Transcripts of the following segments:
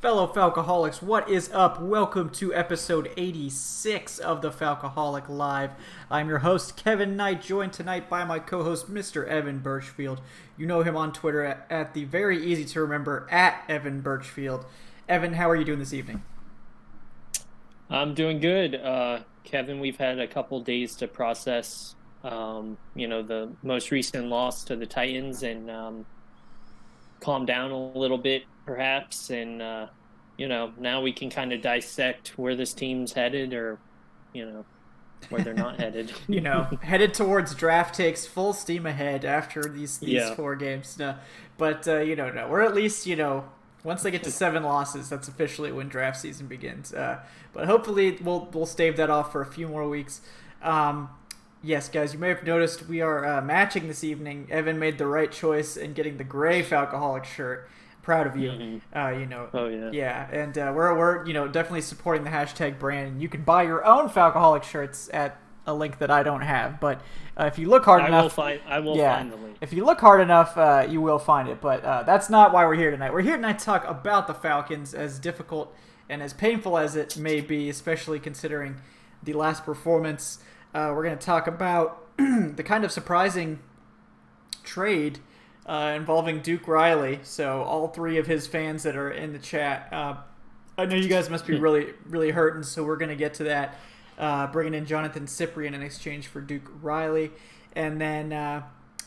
Fellow Falcoholics, what is up? Welcome to episode 86 of the Falcoholic Live. I'm your host, Kevin Knight, joined tonight by my co-host, Mr. Evan Birchfield. You know him on Twitter at the very easy to remember, at Evan Birchfield. Evan, how are you doing this evening? I'm doing good. Kevin, we've had a couple days to process, the most recent loss to the Titans and calm down a little bit, perhaps. And, now we can kind of dissect where this team's headed or, where they're not headed. Headed towards draft takes, full steam ahead after these Yeah. 4 games. No, but, no, we're at least, once they get to 7 losses, that's officially when draft season begins. But hopefully we'll stave that off for a few more weeks. Yes, guys, you may have noticed we are matching this evening. Evan made the right choice in getting the gray Falcoholic shirt. Proud of you. Mm-hmm. Oh yeah. Yeah, and we're definitely supporting the hashtag brand. You can buy your own Falcoholic shirts at a link that I don't have, but if you look hard enough, I will find the link. If you look hard enough, you will find it. But that's not why we're here tonight. We're here tonight to talk about the Falcons, as difficult and as painful as it may be, especially considering the last performance. We're going to talk about the kind of surprising trade involving Duke Riley. So all 3 of his fans that are in the chat, I know you guys must be really, really hurting. So we're going to get to that. Bringing in Jonathan Cyprien in exchange for Duke Riley. And then,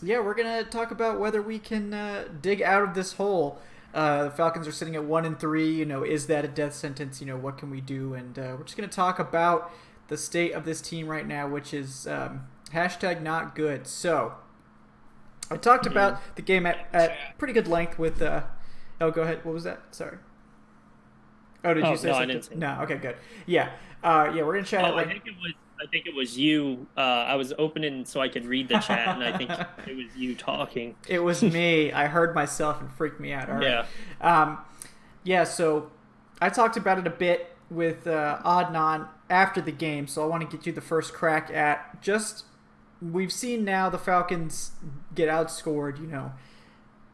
we're going to talk about whether we can dig out of this hole. The Falcons are sitting at 1-3. Is that a death sentence? What can we do? And we're just going to talk about the state of this team right now, which is hashtag not good. So I talked about the game at pretty good length with go ahead. What was that? Sorry. Oh, did you say something? I didn't say no. Okay, good. Yeah. We're gonna chat. I think it was you. I was opening so I could read the chat, and I think it was you talking. It was me. I heard myself and freaked me out. All right. Yeah. So I talked about it a bit with Adnan after the game, so I want to get you the first crack at just. We've seen now the Falcons get outscored,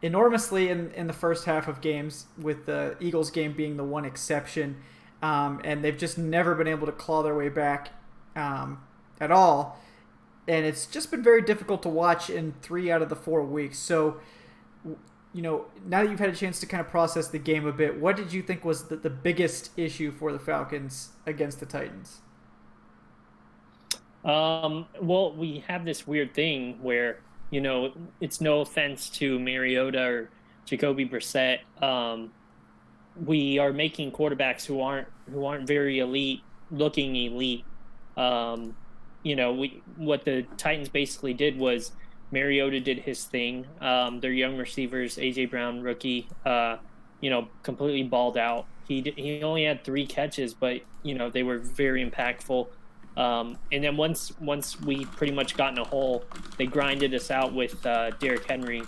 enormously in the first half of games, with the Eagles game being the one exception. And they've just never been able to claw their way back at all. And it's just been very difficult to watch in 3 out of the 4 weeks. So, now that you've had a chance to kind of process the game a bit, what did you think was the biggest issue for the Falcons against the Titans? Well, we have this weird thing where, it's no offense to Mariota or Jacoby Brissett. We are making quarterbacks who aren't very elite looking elite. What the Titans basically did was Mariota did his thing. Their young receivers, AJ Brown, rookie, completely balled out. He only had 3 catches, but they were very impactful. And then once we pretty much got in a hole, they grinded us out with Derrick Henry.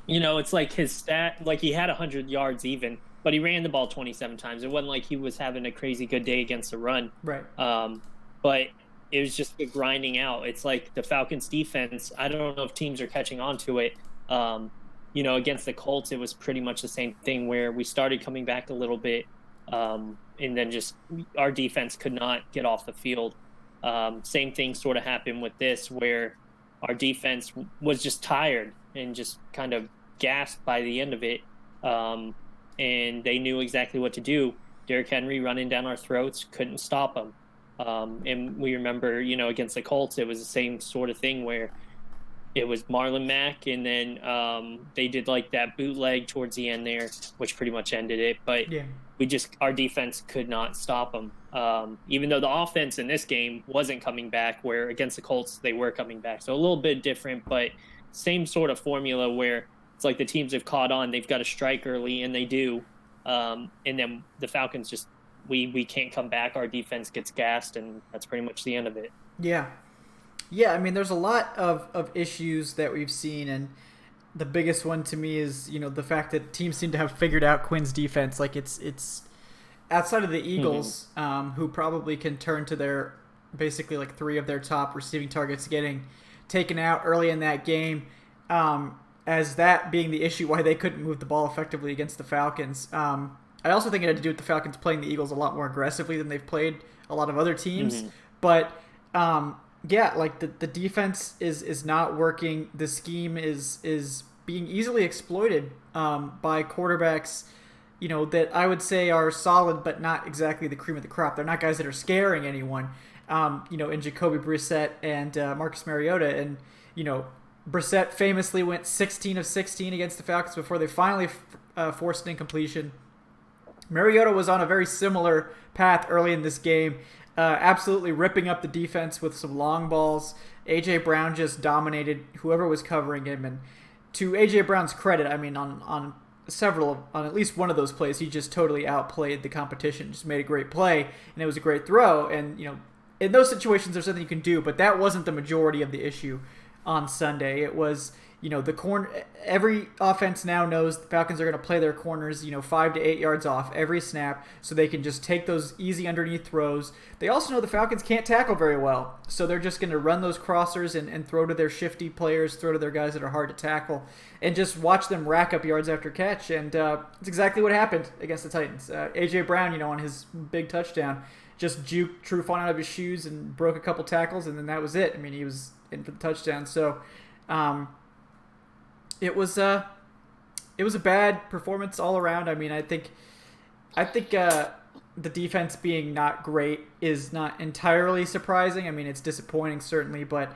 It's like his stat, like he had 100 yards even, but he ran the ball 27 times. It wasn't like he was having a crazy good day against the run. Right. But it was just a grinding out. It's like the Falcons defense, I don't know if teams are catching on to it. Against the Colts, it was pretty much the same thing where we started coming back a little bit. And then just our defense could not get off the field. Same thing sort of happened with this, where our defense was just tired and just kind of gasped by the end of it. And they knew exactly what to do. Derrick Henry running down our throats, couldn't stop him. And we remember, against the Colts, it was the same sort of thing where it was Marlon Mack, and then they did like that bootleg towards the end there, which pretty much ended it. But our defense could not stop them. Even though the offense in this game wasn't coming back, where against the Colts they were coming back. So a little bit different, but same sort of formula where it's like the teams have caught on. They've got to strike early, and they do. And then the Falcons just we can't come back. Our defense gets gassed, and that's pretty much the end of it. Yeah. Yeah, I mean, there's a lot of issues that we've seen, and the biggest one to me is, the fact that teams seem to have figured out Quinn's defense. Like, it's outside of the Eagles, who probably can turn to their basically like 3 of their top receiving targets getting taken out early in that game. as that being the issue why they couldn't move the ball effectively against the Falcons. I also think it had to do with the Falcons playing the Eagles a lot more aggressively than they've played a lot of other teams. Mm-hmm. But yeah, like the defense is not working. The scheme is being easily exploited by quarterbacks, that I would say are solid, but not exactly the cream of the crop. They're not guys that are scaring anyone, in Jacoby Brissett and Marcus Mariota. And, Brissett famously went 16 of 16 against the Falcons before they finally forced an incompletion. Mariota was on a very similar path early in this game, absolutely ripping up the defense with some long balls. A.J. Brown just dominated whoever was covering him. And to A.J. Brown's credit, I mean, on at least one of those plays, he just totally outplayed the competition, just made a great play, and it was a great throw. And, in those situations, there's something you can do, but that wasn't the majority of the issue on Sunday. It was, the corner. Every offense now knows the Falcons are going to play their corners, 5 to 8 yards off every snap, so they can just take those easy underneath throws. They also know the Falcons can't tackle very well, so they're just going to run those crossers and throw to their shifty players, throw to their guys that are hard to tackle, and just watch them rack up yards after catch. And it's exactly what happened against the Titans. A.J. Brown, on his big touchdown, just juked Trufant out of his shoes and broke a couple tackles, and then that was it. I mean, he was in for the touchdown. So it was a bad performance all around. I mean, I think the defense being not great is not entirely surprising. I mean, it's disappointing certainly, but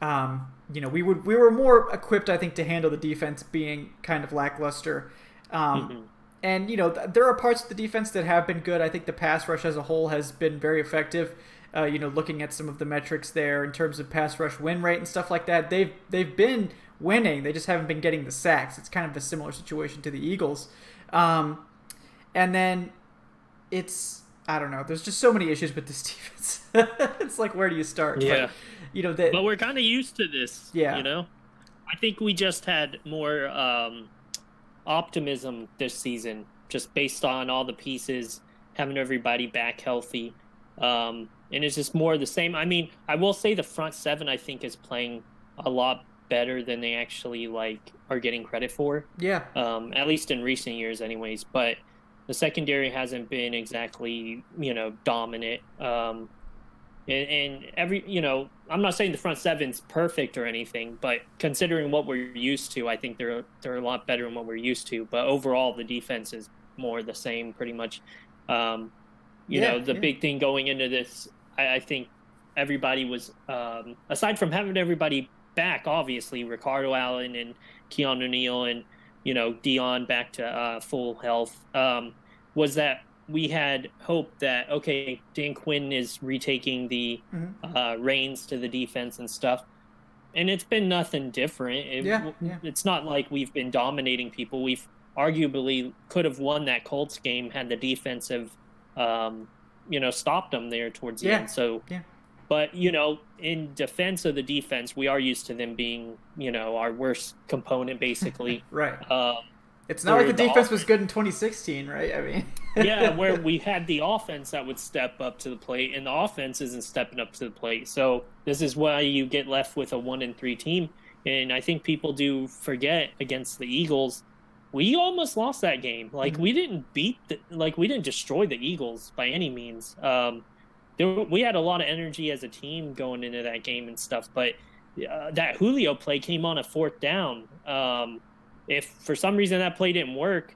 we were more equipped, I think, to handle the defense being kind of lackluster. And there are parts of the defense that have been good. I think the pass rush as a whole has been very effective. Looking at some of the metrics there in terms of pass rush win rate and stuff like that, they've been winning. They just haven't been getting the sacks. It's kind of a similar situation to the Eagles. And then I don't know. There's just so many issues with this defense. It's like, where do you start? Yeah. But, but we're kind of used to this. Yeah. I think we just had more optimism this season, just based on all the pieces, having everybody back healthy. And it's just more of the same. I mean, I will say the front seven, I think, is playing a lot better than they actually are getting credit for. Yeah. At least in recent years anyways. But the secondary hasn't been exactly, dominant. And every, I'm not saying the front seven's perfect or anything, but considering what we're used to, I think they're a lot better than what we're used to. But overall, the defense is more the same, pretty much. Big thing going into this, I think everybody was, aside from having everybody back, obviously, Ricardo Allen and Keanu Neal and, Dion back to full health, was that we had hope that, okay, Dan Quinn is retaking the reins to the defense and stuff. And it's been nothing different. It's not like we've been dominating people. We've arguably could have won that Colts game had the defensive stopped them there towards the end. So, but, in defense of the defense, we are used to them being, our worst component, basically. Right. It's not like the defense was good in 2016, right? I mean, yeah, where we had the offense that would step up to the plate, and the offense isn't stepping up to the plate. So this is why you get left with a 1-3 team. And I think people do forget against the Eagles, we almost lost that game. We didn't we didn't destroy the Eagles by any means. We had a lot of energy as a team going into that game and stuff, but that Julio play came on a 4th down. If for some reason that play didn't work,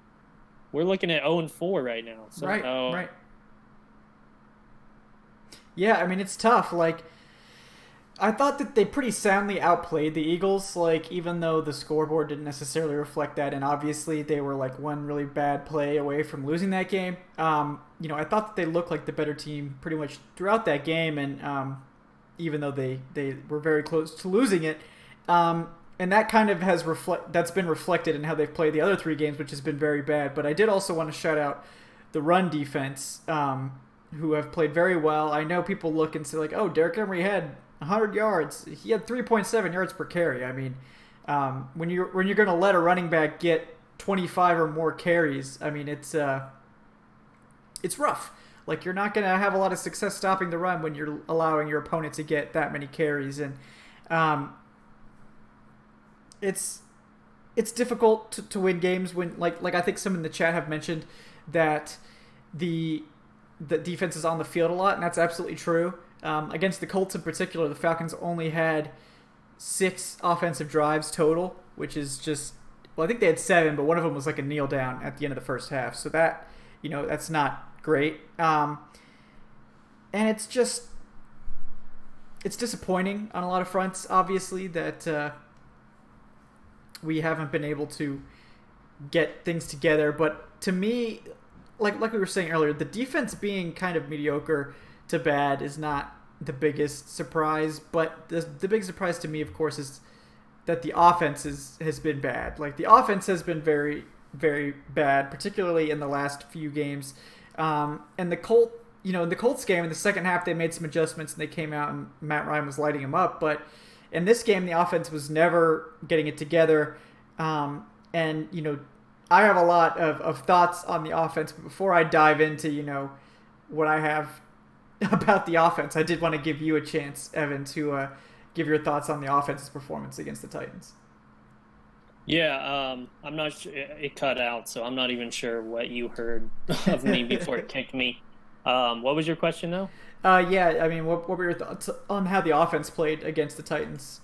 we're looking at 0-4 right now. So, right. Yeah, I mean, it's tough. I thought that they pretty soundly outplayed the Eagles, even though the scoreboard didn't necessarily reflect that, and obviously they were one really bad play away from losing that game. I thought that they looked like the better team pretty much throughout that game, and even though they were very close to losing it, and that kind of that's been reflected in how they've played the other 3 games, which has been very bad. But I did also want to shout out the run defense, who have played very well. I know people look and say oh, Derrick Henry had 100 yards. He had 3.7 yards per carry. I mean, when you're going to let a running back get 25 or more carries, I mean, it's rough. You're not going to have a lot of success stopping the run when you're allowing your opponent to get that many carries. And it's it's difficult to win games when like I think some in the chat have mentioned that the defense is on the field a lot, and that's absolutely true. Against the Colts in particular, the Falcons only had 6 offensive drives total, which is just, well, I think they had 7, but one of them was like a kneel down at the end of the first half. So that, that's not great. And it's just, it's disappointing on a lot of fronts, obviously, that we haven't been able to get things together. But to me, like we were saying earlier, the defense being kind of mediocre to bad is not the biggest surprise. But the big surprise to me, of course, is that the offense has been bad. Like, the offense has been very, very bad, particularly in the last few games. And the Colts game, in the second half, they made some adjustments and they came out and Matt Ryan was lighting them up. But in this game, the offense was never getting it together. And I have a lot of thoughts on the offense. But before I dive into, what I have about the offense, I did want to give you a chance, Evan, to give your thoughts on the offense's performance against the Titans. Yeah, I'm not sure. It cut out, so I'm not even sure what you heard of me before it kicked me. What was your question, though? Yeah, I mean, what were your thoughts on how the offense played against the Titans?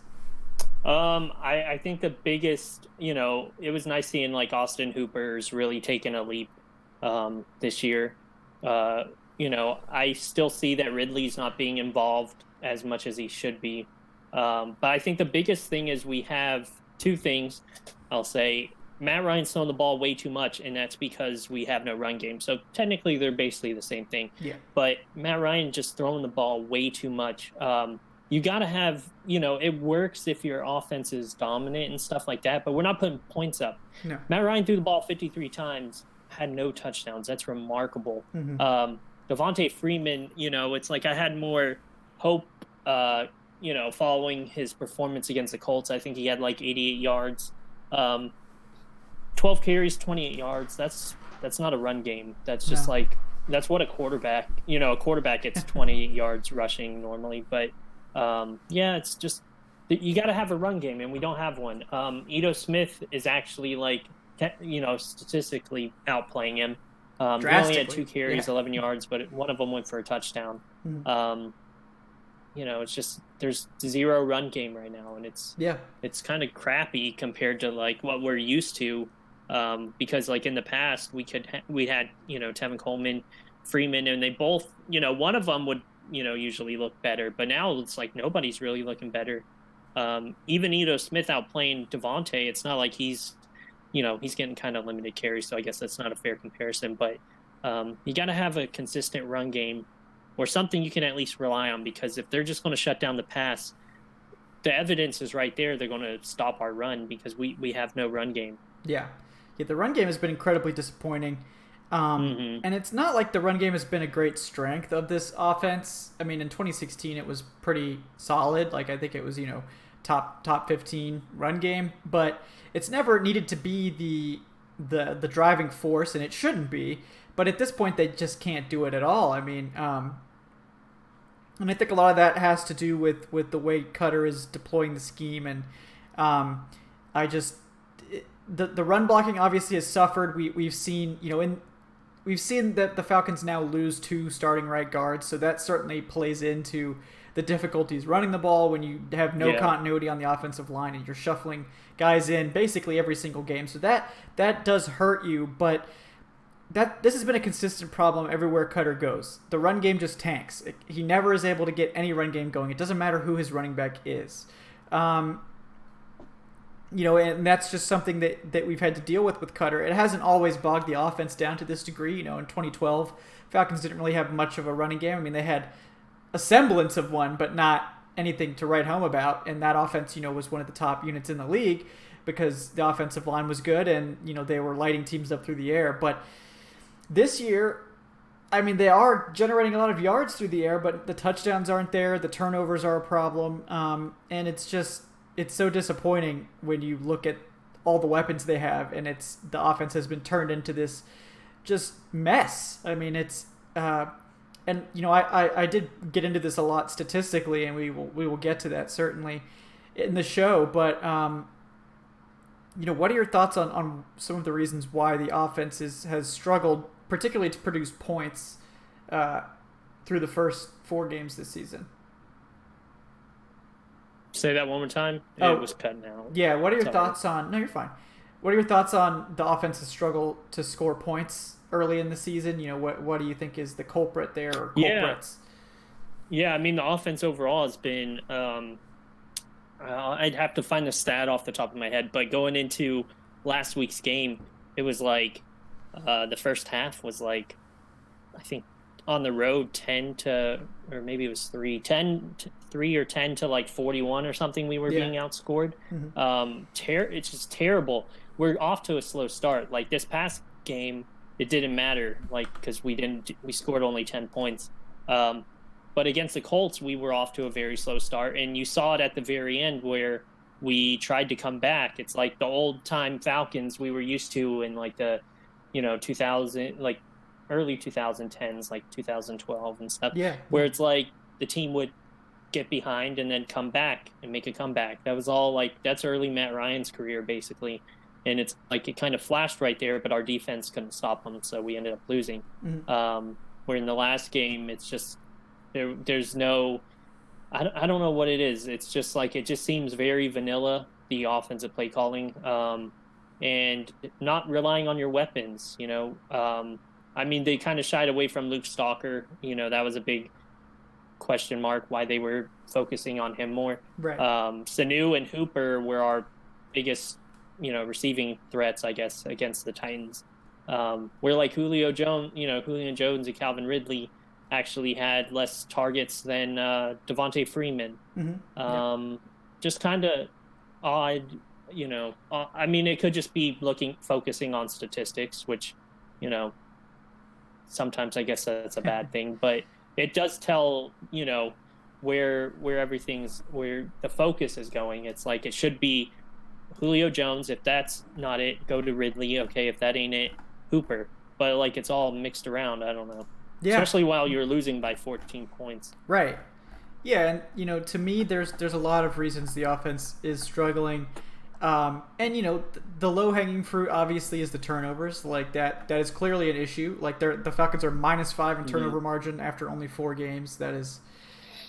I think the biggest, it was nice seeing like Austin Hooper's really taking a leap this year. I still see that Ridley's not being involved as much as he should be. But I think the biggest thing is we have 2 things. I'll say Matt Ryan's throwing the ball way too much, and that's because we have no run game. So technically they're basically the same thing. Yeah. But Matt Ryan just throwing the ball way too much. You got to have, it works if your offense is dominant and stuff like that, but we're not putting points up. No. Matt Ryan threw the ball 53 times, had no touchdowns. That's remarkable. Mm-hmm. Devontae Freeman, it's like I had more hope, following his performance against the Colts. I think he had like 88 yards, 12 carries, 28 yards. That's not a run game. That's just that's what a quarterback gets 28 yards rushing normally. But it's just, you got to have a run game, and we don't have one. Ito Smith is actually statistically outplaying him. He only had 2 carries, 11 yards, but one of them went for a touchdown. Mm-hmm. It's just, there's 0 run game right now, and it's kind of crappy compared to like what we're used to. Because like in the past we had Tevin Coleman, Freeman, and they both, one of them would usually look better, but now it's like nobody's really looking better. Even Ito Smith outplaying Devontae, it's not like he's getting kind of limited carries, so I guess that's not a fair comparison. But you got to have a consistent run game or something you can at least rely on, because if they're just going to shut down the pass, the evidence is right there. They're going to stop our run because we have no run game. Yeah, the run game has been incredibly disappointing. And it's not like the run game has been a great strength of this offense. I mean, in 2016, it was pretty solid. Like, I think it was, top 15 run game, but it's never needed to be the driving force, and it shouldn't be. But at this point, they just can't do it at all. I mean, and I think a lot of that has to do with the way Cutter is deploying the scheme, and the run blocking obviously has suffered. We've seen we've seen that the Falcons now lose 2 starting right guards, so that certainly plays into the difficulties running the ball when you have no continuity on the offensive line and you're shuffling guys in basically every single game. So that does hurt you, but this has been a consistent problem everywhere Cutter goes. The run game just tanks. He never is able to get any run game going. It doesn't matter who his running back is. And that's just something that we've had to deal with Cutter. It hasn't always bogged the offense down to this degree. In 2012, Falcons didn't really have much of a running game. I mean, they had a semblance of one, but not anything to write home about. And that offense, was one of the top units in the league because the offensive line was good and, they were lighting teams up through the air. But this year, I mean, they are generating a lot of yards through the air, but the touchdowns aren't there. The turnovers are a problem. And it's so disappointing when you look at all the weapons they have, and the offense has been turned into this just mess. I mean, I did get into this a lot statistically, and we will get to that certainly in the show. But what are your thoughts on some of the reasons why the offense has struggled, particularly to produce points through the first 4 games this season? Say that one more time. It was cutting out. Yeah, what are your thoughts on... No, you're fine. What are your thoughts on the offense's struggle to score points early in the season? What do you think is the culprit there, or culprits? Yeah, I mean, the offense overall has been... I'd have to find the stat off the top of my head, but going into last week's game, it was like the first half was like, I think on the road 10 to, or maybe it was 3 or 10 to like 41 or something. We were being outscored. Mm-hmm. It's just terrible. We're off to a slow start. Like this past game, it didn't matter, like, because we scored only 10 points. But against the Colts, we were off to a very slow start, and you saw it at the very end where we tried to come back. It's like the old-time Falcons we were used to in like the, 2000, like early 2010s, like 2012 and stuff. Yeah. Where it's like the team would get behind and then come back and make a comeback. That was all like that's early Matt Ryan's career basically, and it's like it kind of flashed right there, but our defense couldn't stop them, so we ended up losing. Mm-hmm. Where in the last game, it's just. There's no, I don't know what it is. It's just like it just seems very vanilla, the offensive play calling, and not relying on your weapons. I mean, they kind of shied away from Luke Stalker. That was a big question mark why they were focusing on him more. Right. Sanu and Hooper were our biggest, receiving threats, I guess, against the Titans. We're like Julio Jones and Calvin Ridley actually had less targets than Devontae Freeman. Mm-hmm. Just kind of odd, I mean, it could just be focusing on statistics, which, sometimes I guess that's a bad thing, but it does tell, where the focus is going. It's like it should be Julio Jones. If that's not it, go to Ridley. Okay, if that ain't it, Hooper. But like it's all mixed around. I don't know. Yeah. Especially while you're losing by 14 points. Right. Yeah, and to me, there's a lot of reasons the offense is struggling, and the low hanging fruit obviously is the turnovers. Like that is clearly an issue. Like the Falcons are -5 in turnover margin after only 4 games. That is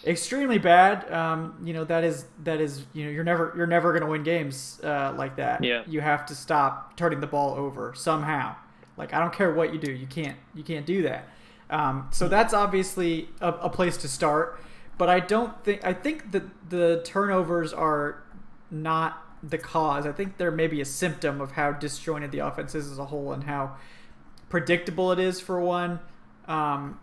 extremely bad. That is you're never going to win games like that. Yeah. You have to stop turning the ball over somehow. Like I don't care what you do, you can't do that. So that's obviously a place to start, but I think that the turnovers are not the cause. I think they're maybe a symptom of how disjointed the offense is as a whole and how predictable it is for one. How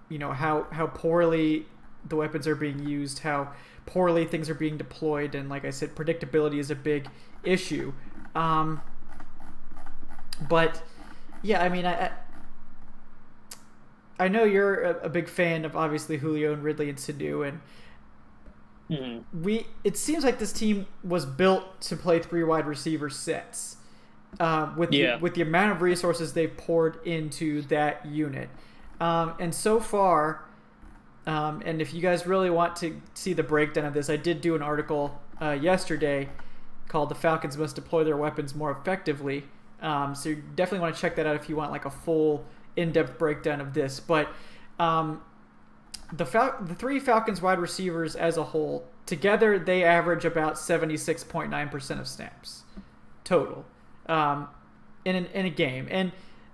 poorly the weapons are being used, how poorly things are being deployed, and like I said, predictability is a big issue. But yeah, I mean, I know you're a big fan of obviously Julio and Ridley and Sanu, and it seems like this team was built to play 3 wide receiver sets with the amount of resources they've poured into that unit. And so far, and if you guys really want to see the breakdown of this, I did do an article yesterday called "The Falcons Must Deploy Their Weapons More Effectively." So you definitely want to check that out if you want like a full in-depth breakdown of this. But the 3 Falcons wide receivers as a whole, together they average about 76.9% of snaps total in a game. And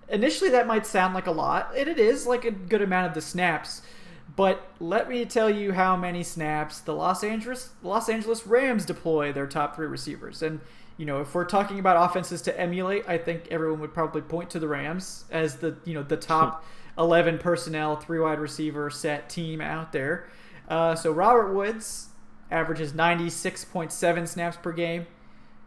initially that might sound like a lot, and it is like a good amount of the snaps. But let me tell you how many snaps the Los Angeles Rams deploy their top 3 receivers. And if we're talking about offenses to emulate, I think everyone would probably point to the Rams as the top 11 personnel 3 wide receiver set team out there. So Robert Woods averages 96.7 snaps per game.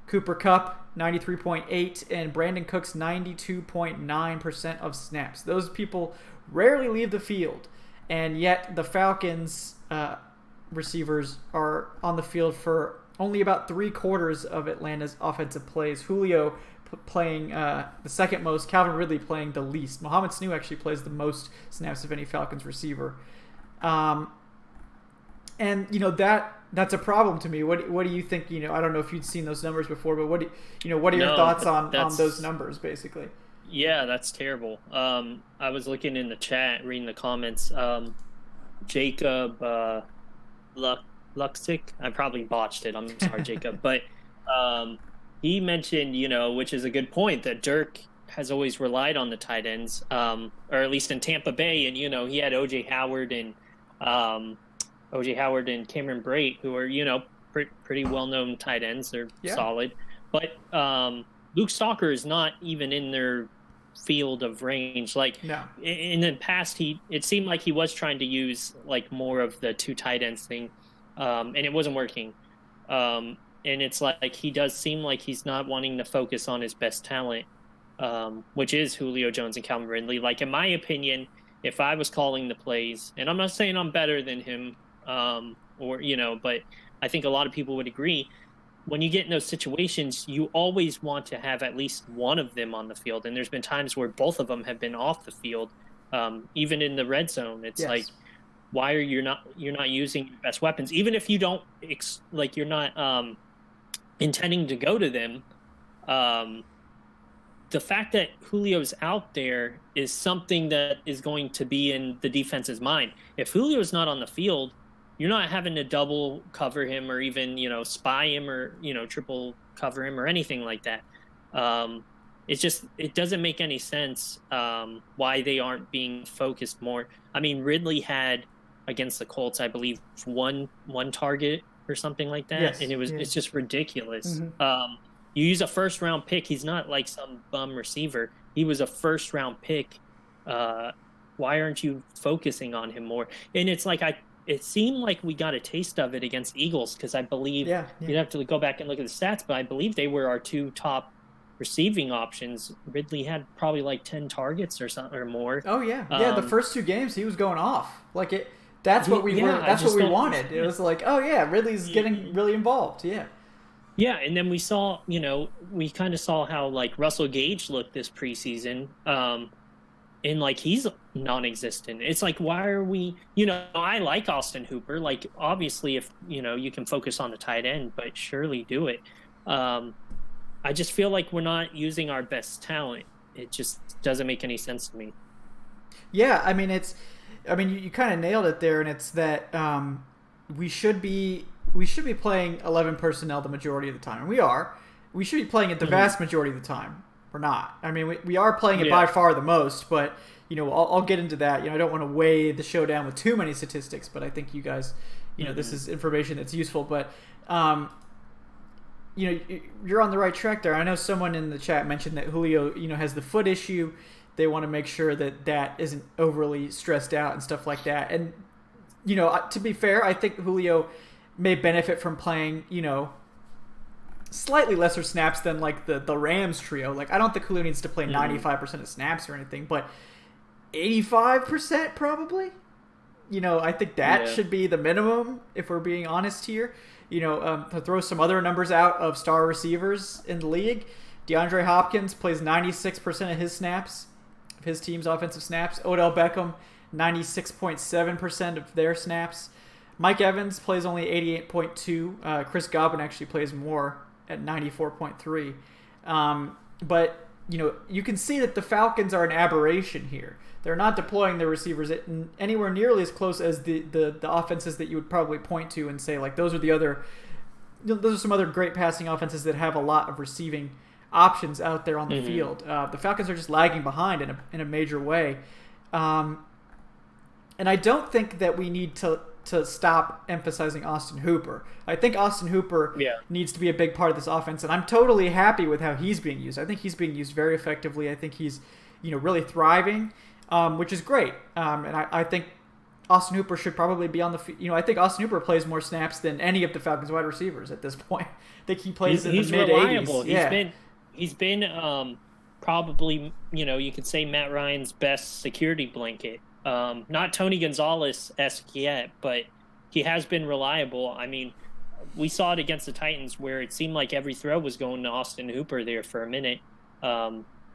Cooper Kupp 93.8, and Brandon Cooks 92.9% of snaps. Those people rarely leave the field, and yet the Falcons receivers are on the field for only about 3/4 of Atlanta's offensive plays. Julio playing the second most, Calvin Ridley playing the least. Mohamed Sanu actually plays the most snaps of any Falcons receiver. And that that's a problem to me. What do you think? I don't know if you'd seen those numbers before, but what are your thoughts on those numbers, basically? Yeah, that's terrible. I was looking in the chat, reading the comments. Jacob Luxick, I probably botched it. I'm sorry, Jacob, but he mentioned, which is a good point, that Dirk has always relied on the tight ends, or at least in Tampa Bay, and he had OJ Howard and Cameron Brate, who are pretty well-known tight ends. They're solid, but Luke Stalker is not even in their field of range. Like, no. In the past, it seemed like he was trying to use like more of the two tight ends thing, and it wasn't working. And it's like he does seem like he's not wanting to focus on his best talent, which is Julio Jones and Calvin Ridley. Like, in my opinion, if I was calling the plays, and I'm not saying I'm better than him, but I think a lot of people would agree, when you get in those situations, you always want to have at least one of them on the field. And there's been times where both of them have been off the field, even in the red zone. It's like, why are you're not using your best weapons, even if you don't you're not intending to go to them. The fact that Julio's out there is something that is going to be in the defense's mind. If Julio's not on the field, you're not having to double cover him or even, spy him or, triple cover him or anything like that. It doesn't make any sense why they aren't being focused more. I mean, Ridley had against the Colts, I believe, one target or something like that. Yes, and it's just ridiculous. Mm-hmm. You use a first-round pick. He's not like some bum receiver. He was a first-round pick. Why aren't you focusing on him more? And it's like it seemed like we got a taste of it against Eagles, because I believe you'd have to go back and look at the stats, but I believe they were our two top receiving options. Ridley had probably like 10 targets or something or more. Oh yeah, the first two games he was going off. Like it. That's what we were. That's what we wanted. It was like, oh yeah, Ridley's getting really involved. Yeah. Yeah, and then we saw, we kind of saw how like Russell Gage looked this preseason. And like he's non-existent. It's like, why are we, I like Austin Hooper. Like, obviously, if you can focus on the tight end, but surely do it. I just feel like we're not using our best talent. It just doesn't make any sense to me. Yeah, I mean you kind of nailed it there, and it's that we should be playing 11 personnel the majority of the time, and we are. We should be playing it the vast majority of the time. We're not. I mean, we are playing it by far the most, but I'll get into that. I don't want to weigh the show down with too many statistics, but I think you guys, this is information that's useful. But you're on the right track there. I know someone in the chat mentioned that Julio, has the foot issue. They want to make sure that isn't overly stressed out and stuff like that. And to be fair, I think Julio may benefit from playing, slightly lesser snaps than like the Rams trio. Like, I don't think Julio needs to play 95% of snaps or anything, but 85% probably. I think that should be the minimum if we're being honest here. To throw some other numbers out of star receivers in the league, DeAndre Hopkins plays 96% of his snaps, of his team's offensive snaps. Odell Beckham, 96.7% of their snaps. Mike Evans plays only 88.2. Chris Godwin actually plays more at 94.3. But, you can see that the Falcons are an aberration here. They're not deploying their receivers anywhere nearly as close as the offenses that you would probably point to and say, like, those are some other great passing offenses that have a lot of receiving options out there on the field. The Falcons are just lagging behind in a major way. And I don't think that we need to stop emphasizing Austin Hooper. I think Austin Hooper needs to be a big part of this offense, and I'm totally happy with how he's being used. I think he's being used very effectively. I think he's, really thriving, which is great. And I think Austin Hooper should probably be on the I think Austin Hooper plays more snaps than any of the Falcons wide receivers at this point. I think he plays in the mid-80s. Yeah. He's been probably, you could say Matt Ryan's best security blanket. Not Tony Gonzalez-esque yet, but he has been reliable. I mean, we saw it against the Titans where it seemed like every throw was going to Austin Hooper there for a minute.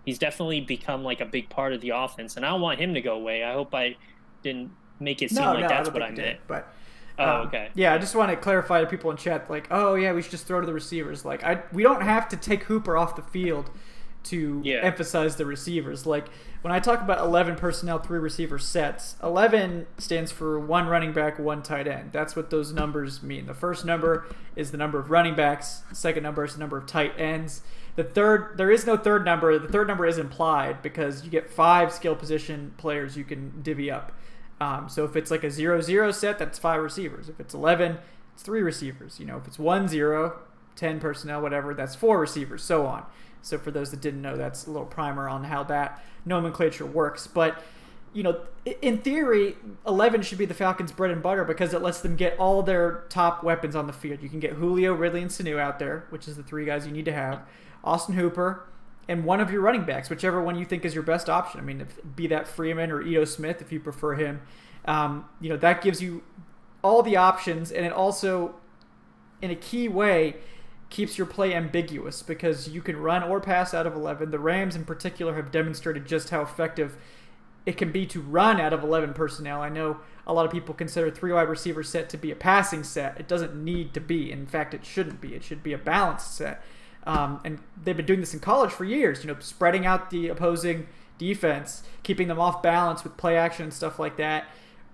He's definitely become like a big part of the offense, and I don't want him to go away. I hope I didn't make it seem like that's what I meant. But Oh, okay. Yeah, I just want to clarify to people in chat, like, oh yeah, we should just throw to the receivers. Like, we don't have to take Hooper off the field to emphasize the receivers. Like, when I talk about 11 personnel, 3 receiver sets, 11 stands for 1 running back, 1 tight end. That's what those numbers mean. The first number is the number of running backs. The second number is the number of tight ends. There is no third number. The third number is implied because you get 5 skill position players you can divvy up. So if it's like a 0-0 set, that's 5 receivers. If it's 11, it's 3 receivers. If it's 1-0, 10 personnel, whatever, that's 4 receivers, so on. So for those that didn't know, that's a little primer on how that nomenclature works. But, in theory, 11 should be the Falcons' bread and butter because it lets them get all their top weapons on the field. You can get Julio, Ridley, and Sanu out there, which is the 3 guys you need to have. Austin Hooper, and one of your running backs, whichever one you think is your best option. I mean, be that Freeman or Ito Smith if you prefer him. That gives you all the options, and it also, in a key way, keeps your play ambiguous because you can run or pass out of 11. The Rams in particular have demonstrated just how effective it can be to run out of 11 personnel. I know a lot of people consider 3 wide receiver set to be a passing set. It doesn't need to be. In fact, it shouldn't be. It should be a balanced set. And they've been doing this in college for years, spreading out the opposing defense, keeping them off balance with play action and stuff like that,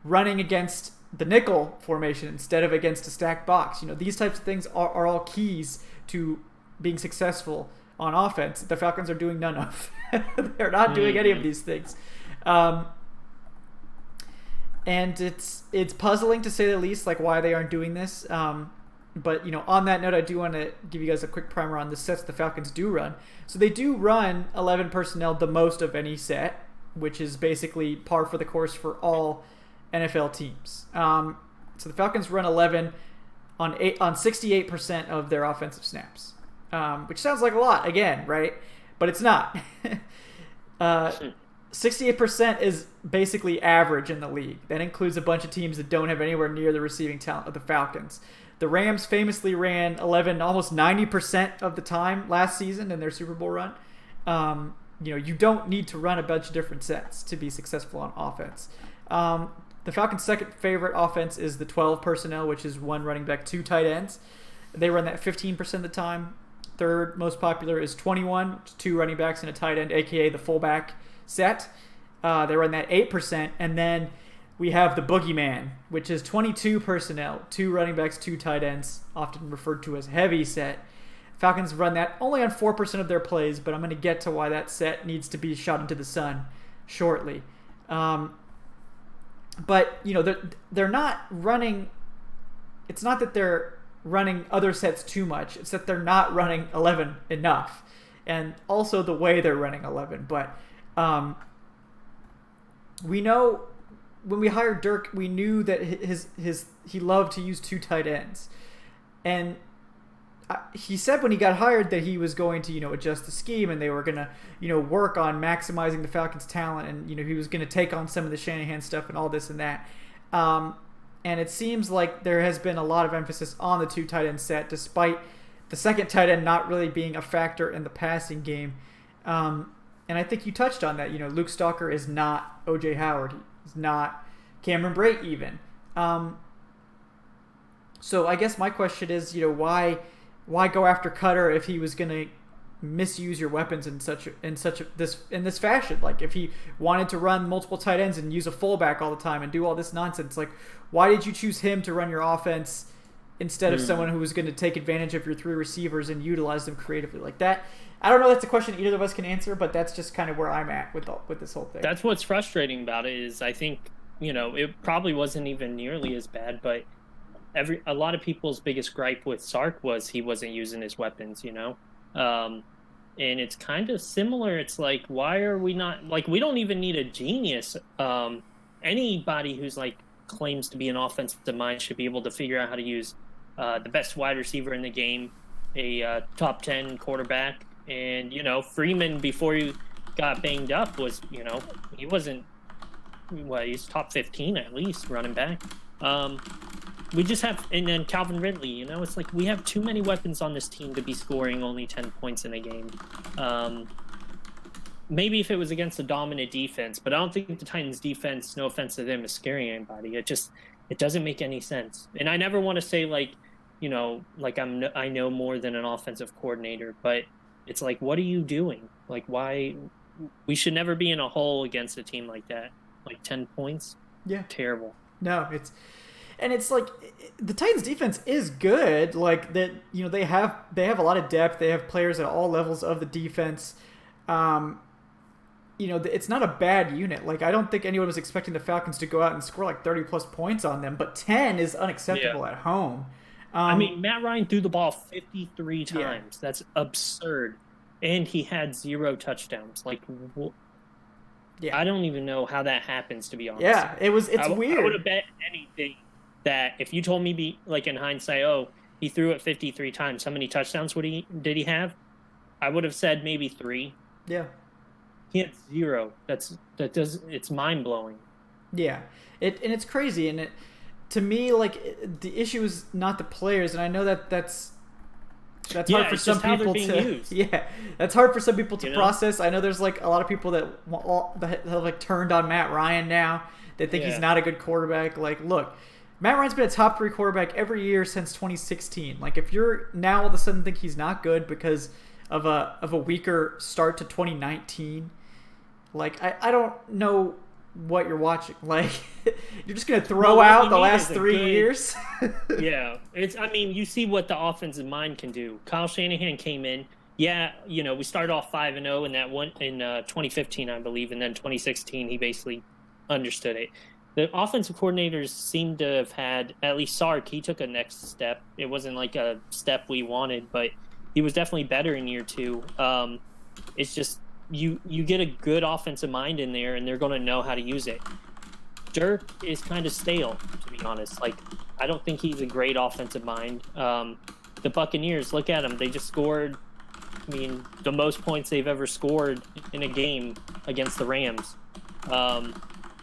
running against the nickel formation instead of against a stacked box. These types of things are all keys to being successful on offense. The Falcons are doing none of. They're not doing any of these things. And it's puzzling to say the least, like why they aren't doing this. But, on that note, I do want to give you guys a quick primer on the sets the Falcons do run. So they do run 11 personnel the most of any set, which is basically par for the course for all NFL teams. So the Falcons run 11 on 68% of their offensive snaps, which sounds like a lot, again, right? But it's not. 68% is basically average in the league. That includes a bunch of teams that don't have anywhere near the receiving talent of the Falcons. The Rams famously ran 11 almost 90% of the time last season in their Super Bowl run. You don't need to run a bunch of different sets to be successful on offense. The Falcons' second favorite offense is the 12 personnel, which is 1 running back, 2 tight ends. They run that 15% of the time. Third most popular is 21, 2 running backs and a tight end, a.k.a. the fullback set. They run that 8%. And then we have the boogeyman, which is 22 personnel, 2 running backs, 2 tight ends, often referred to as heavy set. Falcons run that only on 4% of their plays, but I'm going to get to why that set needs to be shot into the sun shortly. But, they're not running... It's not that they're running other sets too much. It's that they're not running 11 enough. And also the way they're running 11. But we know... When we hired Dirk, we knew that he loved to use 2 tight ends. And he said when he got hired that he was going to, adjust the scheme and they were going to, work on maximizing the Falcons' talent and, he was going to take on some of the Shanahan stuff and all this and that. And it seems like there has been a lot of emphasis on the 2 tight end set despite the second tight end not really being a factor in the passing game. And I think you touched on that. Luke Stalker is not O.J. Howard. He's not Cameron Brate even. So I guess my question is, why go after Cutter if he was going to misuse your weapons in this fashion? Like if he wanted to run multiple tight ends and use a fullback all the time and do all this nonsense, like why did you choose him to run your offense instead of someone who was going to take advantage of your 3 receivers and utilize them creatively like that? I don't know if that's a question either of us can answer, but that's just kind of where I'm at with this whole thing. That's what's frustrating about it is I think, it probably wasn't even nearly as bad, but a lot of people's biggest gripe with Sark was he wasn't using his weapons, and it's kind of similar. It's like, why are we not, like, we don't even need a genius. Anybody who's like claims to be an offensive mind should be able to figure out how to use the best wide receiver in the game, a top 10 quarterback. And, Freeman, before he got banged up, was, he wasn't, he's top 15 at least running back. We just have, and then Calvin Ridley, it's like we have too many weapons on this team to be scoring only 10 points in a game. Maybe if it was against a dominant defense, but I don't think the Titans defense, no offense to them, is scaring anybody. It doesn't make any sense. And I never want to say like, like I know more than an offensive coordinator, but it's like, what are you doing? Like, why? We should never be in a hole against a team like that. Like 10 points. Yeah. Terrible. No, it's like the Titans defense is good. Like that, they have a lot of depth. They have players at all levels of the defense. It's not a bad unit. Like I don't think anyone was expecting the Falcons to go out and score like 30 plus points on them, but 10 is unacceptable at home. I mean, Matt Ryan threw the ball 53 times. Yeah. That's absurd. And he had 0 touchdowns. Like, yeah. I don't even know how that happens, to be honest. Yeah, it's weird. I would have bet anything that if you told me, like in hindsight, oh, he threw it 53 times, how many touchdowns did he have? I would have said maybe 3. Yeah. He had 0. It's mind blowing. Yeah, it's crazy, and to me, like the issue is not the players, and I know that's hard for some people to that's hard for some people to process. I know there's like a lot of people that have like turned on Matt Ryan now. They think he's not a good quarterback. Like, look, Matt Ryan's been a top 3 quarterback every year since 2016. Like, if you're now all of a sudden think he's not good because of a weaker start to 2019, like I don't know what you're watching. Like, you're just gonna throw out the last 3 years. Yeah, I mean, you see what the offensive mind can do. Kyle Shanahan came in. Yeah, we started off 5-0 in that one in 2015, I believe, and then 2016 he basically understood it. The offensive coordinators seem to have had, at least Sark, he took a next step. It wasn't like a step we wanted, but he was definitely better in year 2. It's just you get a good offensive mind in there, and they're going to know how to use it. Dirk is kind of stale, to be honest. Like, I don't think he's a great offensive mind. The Buccaneers, look at them. They just scored, the most points they've ever scored in a game against the Rams.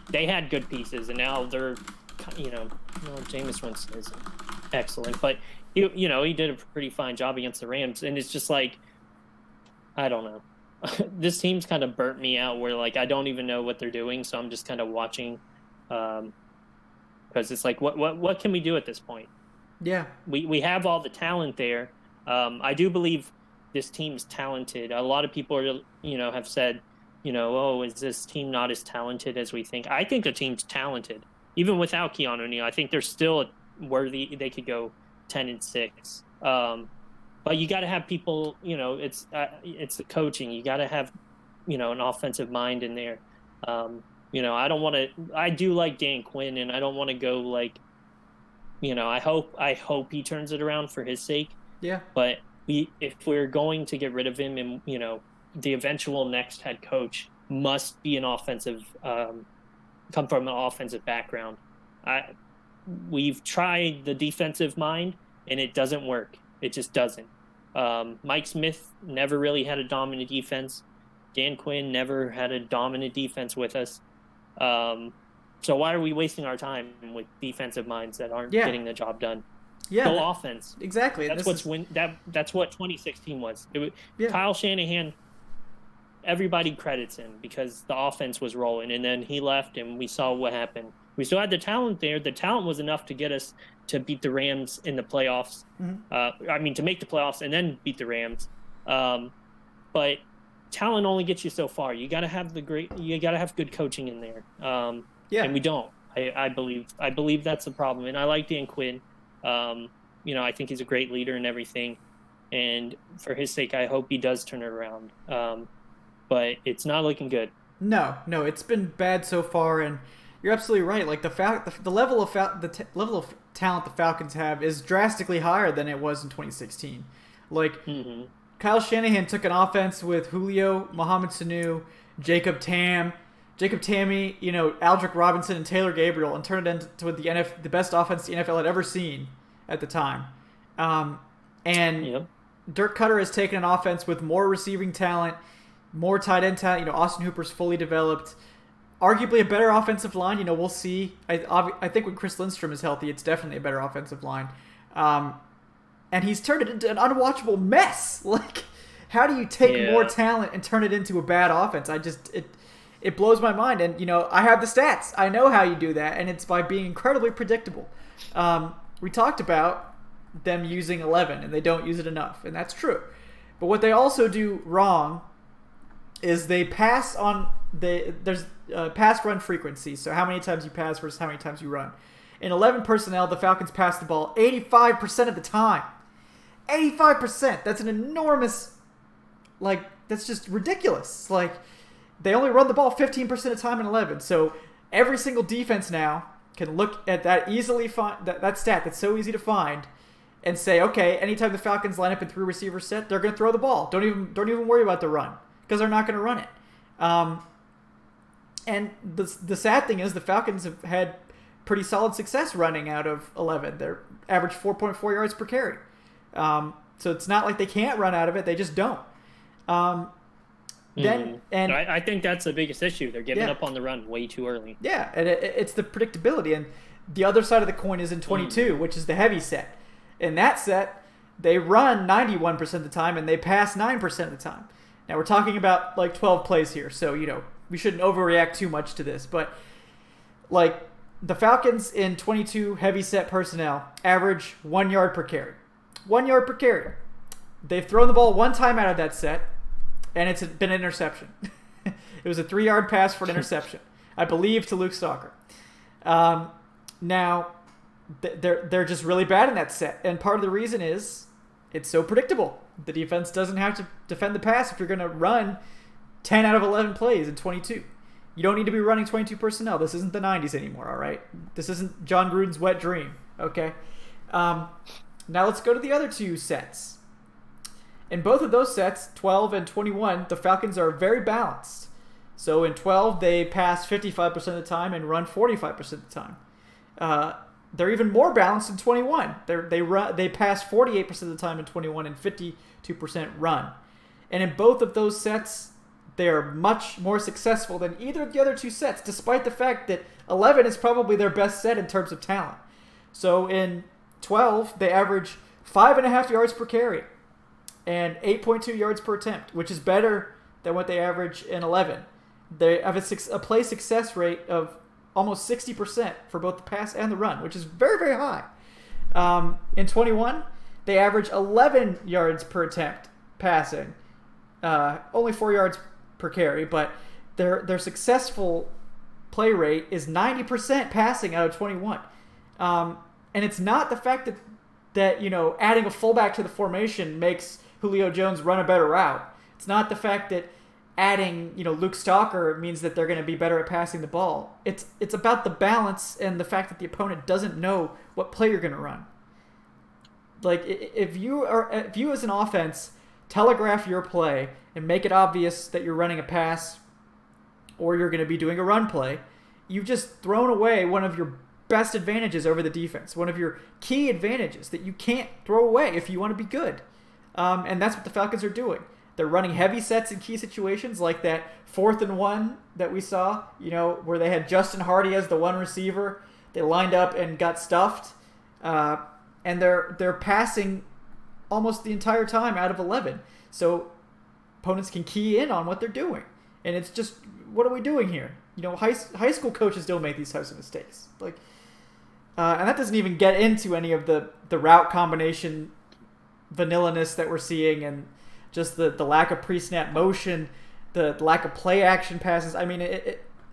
They had good pieces, and now they're, Jameis Winston is excellent, but he did a pretty fine job against the Rams, and it's just like, I don't know. This team's kind of burnt me out where, like, I don't even know what they're doing, so I'm just kind of watching, because it's like, what can we do at this point? Yeah. We have all the talent there. I do believe this team's talented. A lot of people are, have said, oh, is this team not as talented as we think? I think the team's talented. Even without Keanu O'Neal, I think they're still worthy. They could go 10-6. But you got to have people, it's the coaching. You got to have, an offensive mind in there. I do like Dan Quinn, and I don't want to go like, I hope he turns it around for his sake. Yeah. But if we're going to get rid of him, and, the eventual next head coach must be an offensive, come from an offensive background. We've tried the defensive mind, and it doesn't work. It just doesn't. Mike Smith never really had a dominant defense. Dan Quinn never had a dominant defense with us. So why are we wasting our time with defensive minds that aren't getting the job done? Yeah, go offense. Exactly. That's that's what 2016 was. Kyle Shanahan. Everybody credits him because the offense was rolling, and then he left, and we saw what happened. We still had the talent there. The talent was enough to get us to beat the Rams in the playoffs. Mm-hmm. To make the playoffs and then beat the Rams. But talent only gets you so far. You got to have good coaching in there. And we don't. I believe that's the problem. And I like Dan Quinn. I think he's a great leader and everything. And for his sake, I hope he does turn it around. But it's not looking good. No, it's been bad so far, and you're absolutely right. Like the level of level of talent the Falcons have is drastically higher than it was in 2016. Like, Kyle Shanahan took an offense with Julio, Mohamed Sanu, Jacob Tamme, Aldrick Robinson, and Taylor Gabriel, and turned it into the best offense the NFL had ever seen at the time. Dirk Cutter has taken an offense with more receiving talent, more tight end talent. Austin Hooper's fully developed. Arguably a better offensive line. We'll see. I think when Chris Lindstrom is healthy, it's definitely a better offensive line. And he's turned it into an unwatchable mess. Like, how do you take more talent and turn it into a bad offense? It's it blows my mind. And, I have the stats. I know how you do that, and it's by being incredibly predictable. We talked about them using 11, and they don't use it enough, and that's true. But what they also do wrong is they pass on there's pass run frequency, so how many times you pass versus how many times you run. In 11 personnel, the Falcons pass the ball 85% of the time. 85%. That's an enormous, that's just ridiculous. They only run the ball 15% of the time in 11. So every single defense now can look at that that stat that's so easy to find and say, okay, anytime the Falcons line up in 3 receiver set, they're going to throw the ball. Don't even worry about the run because they're not going to run it. And the sad thing is the Falcons have had pretty solid success running out of 11. They're average 4.4 yards per carry. So it's not like they can't run out of it. They just don't. And I think that's the biggest issue. They're giving up on the run way too early. Yeah, and it's the predictability. And the other side of the coin is in 22, which is the heavy set. In that set, they run 91% of the time and they pass 9% of the time. Now we're talking about 12 plays here, so we shouldn't overreact too much to this. But the Falcons in 22 heavy set personnel average 1 yard per carry. 1 yard per carry. They've thrown the ball one time out of that set, and it's been an interception. It was a 3-yard pass for an interception, I believe, to Luke Stalker. Now, they're just really bad in that set, and part of the reason is it's so predictable. The defense doesn't have to defend the pass if you're going to run 10 out of 11 plays in 22. You don't need to be running 22 personnel. This isn't the 90s anymore, all right? This isn't John Gruden's wet dream, okay? Now let's go to the other 2 sets. In both of those sets, 12 and 21, the Falcons are very balanced. So in 12, they pass 55% of the time and run 45% of the time. They're even more balanced in 21. They pass 48% of the time in 21 and 52% run. And in both of those sets, they are much more successful than either of the other 2 sets, despite the fact that 11 is probably their best set in terms of talent. So in 12, they average 5.5 yards per carry and 8.2 yards per attempt, which is better than what they average in 11. They have a play success rate of almost 60% for both the pass and the run, which is very, very high. In 21, they average 11 yards per attempt passing, only 4 yards per carry, but their successful play rate is 90% passing out of 21. And it's not the fact that adding a fullback to the formation makes Julio Jones run a better route. It's not the fact that adding Luke Stalker means that they're going to be better at passing the ball. It's about the balance and the fact that the opponent doesn't know what play you're going to run. If you as an offense telegraph your play and make it obvious that you're running a pass or you're going to be doing a run play, you've just thrown away one of your best advantages over the defense, one of your key advantages that you can't throw away if you want to be good. And that's what the Falcons are doing. They're running heavy sets in key situations like that 4th and 1 that we saw, where they had Justin Hardy as the one receiver. They lined up and got stuffed. And they're passing almost the entire time out of 11. So opponents can key in on what they're doing. And it's just, what are we doing here? High school coaches don't make these types of mistakes. And that doesn't even get into any of the route combination vanillaness that we're seeing and just the lack of pre-snap motion, the lack of play action passes. I mean,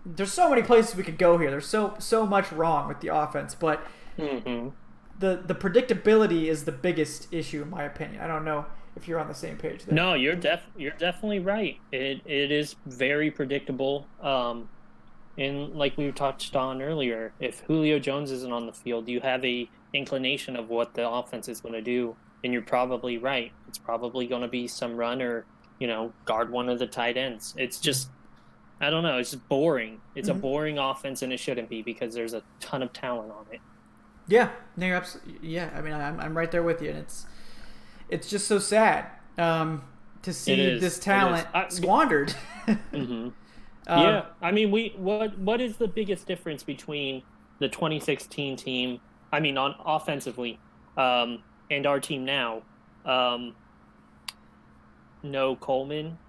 there's so many places we could go here. There's so much wrong with the offense, but the predictability is the biggest issue in my opinion. I don't know if you're on the same page there. No, you're definitely right. It is very predictable. And like we touched on earlier, if Julio Jones isn't on the field, you have a inclination of what the offense is going to do. And you're probably right. It's probably going to be some run or, guard one of the tight ends. It's just, I don't know. It's just boring. It's a boring offense, and it shouldn't be because there's a ton of talent on it. Yeah, no, you're absolutely. Yeah, I mean, I'm right there with you, and it's just so sad to see this talent squandered. Yeah, I mean, what is the biggest difference between the 2016 team? I mean, on offensively. And our team now, no Coleman.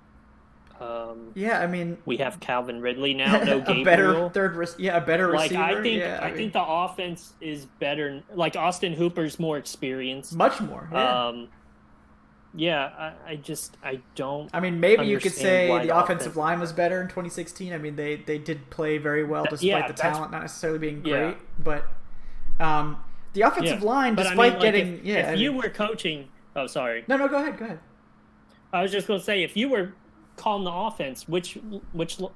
Yeah, I mean, We have Calvin Ridley now, no a better Gabriel. a better Like receiver. I think the offense is better. Like Austin Hooper's more experienced. Much more. Yeah. I don't. I mean, maybe you could understand say why the offensive offense line was better in 2016. I mean, they did play very well despite the talent not necessarily being great. But the offensive line, But despite like, getting if you were coaching, oh sorry, no, go ahead. I was just going to say, if you were calling the offense, which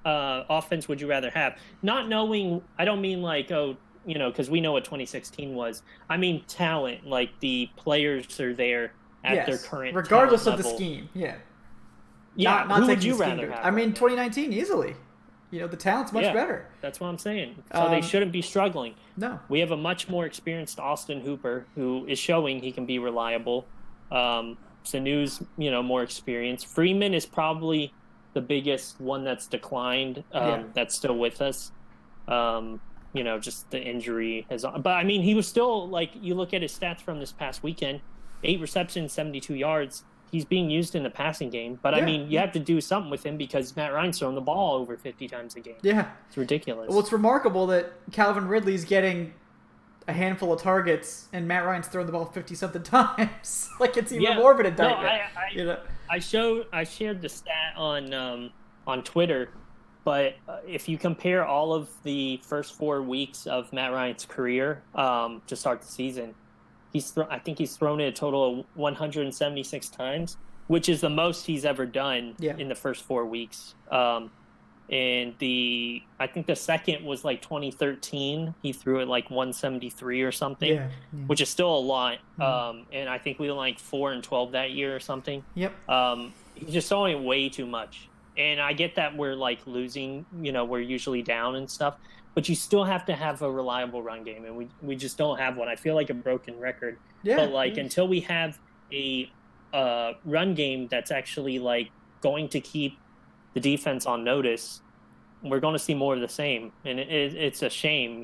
offense would you rather have? Not knowing, I don't mean like, because we know what 2016 was. I mean talent, like the players are there at their current regardless of level. the scheme. Yeah. Yeah, not who would taking you the scheme rather to it. have? I mean, 2019 easily. The talent's much better. That's what I'm saying. So they shouldn't be struggling. No. We have a much more experienced Austin Hooper who is showing he can be reliable. Sanu's, more experience. Freeman is probably the biggest one that's declined. That's still with us. Just the injury has. But I mean, he was still like, you look at his stats from this past weekend: 8 receptions, 72 yards. He's being used in the passing game. But I mean, you have to do something with him because Matt Ryan's throwing the ball over 50 times a game. Yeah, it's ridiculous. Well, it's remarkable that Calvin Ridley's getting a handful of targets and Matt Ryan's throwing the ball 50-something times. Like, it's even more of an indictment. No, I shared the stat on Twitter, but if you compare all of the first 4 weeks of Matt Ryan's career to start the season, I think he's thrown it a total of 176 times, which is the most he's ever done in the first 4 weeks. And I think the second was like 2013. He threw it like 173 or something, which is still a lot. And I think we were like 4-12 that year or something. Yep. He's just throwing it way too much. And I get that we're like losing, we're usually down and stuff, but you still have to have a reliable run game. And we just don't have one. I feel like a broken record. But until we have a run game that's actually like going to keep the defense on notice, we're going to see more of the same. And it's a shame,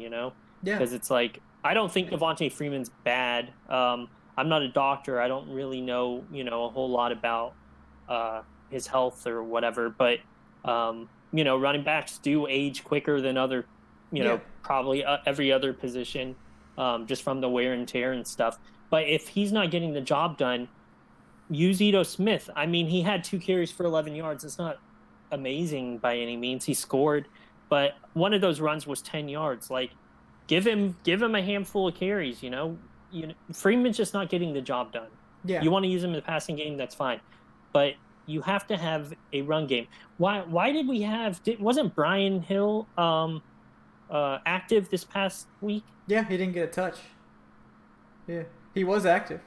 because it's like, I don't think Devontae Freeman's bad. I'm not a doctor. I don't really know, a whole lot about his health or whatever, but running backs do age quicker than other, probably every other position, just from the wear and tear and stuff. But if he's not getting the job done, use Ito Smith. I mean, he had 2 carries for 11 yards. It's not amazing by any means. He scored, but one of those runs was 10 yards. Like, give him a handful of carries. Freeman's just not getting the job done. Yeah, you want to use him in the passing game, that's fine, but you have to have a run game. Why did we have? Wasn't Brian Hill active this past week? Yeah, he didn't get a touch. Yeah, he was active.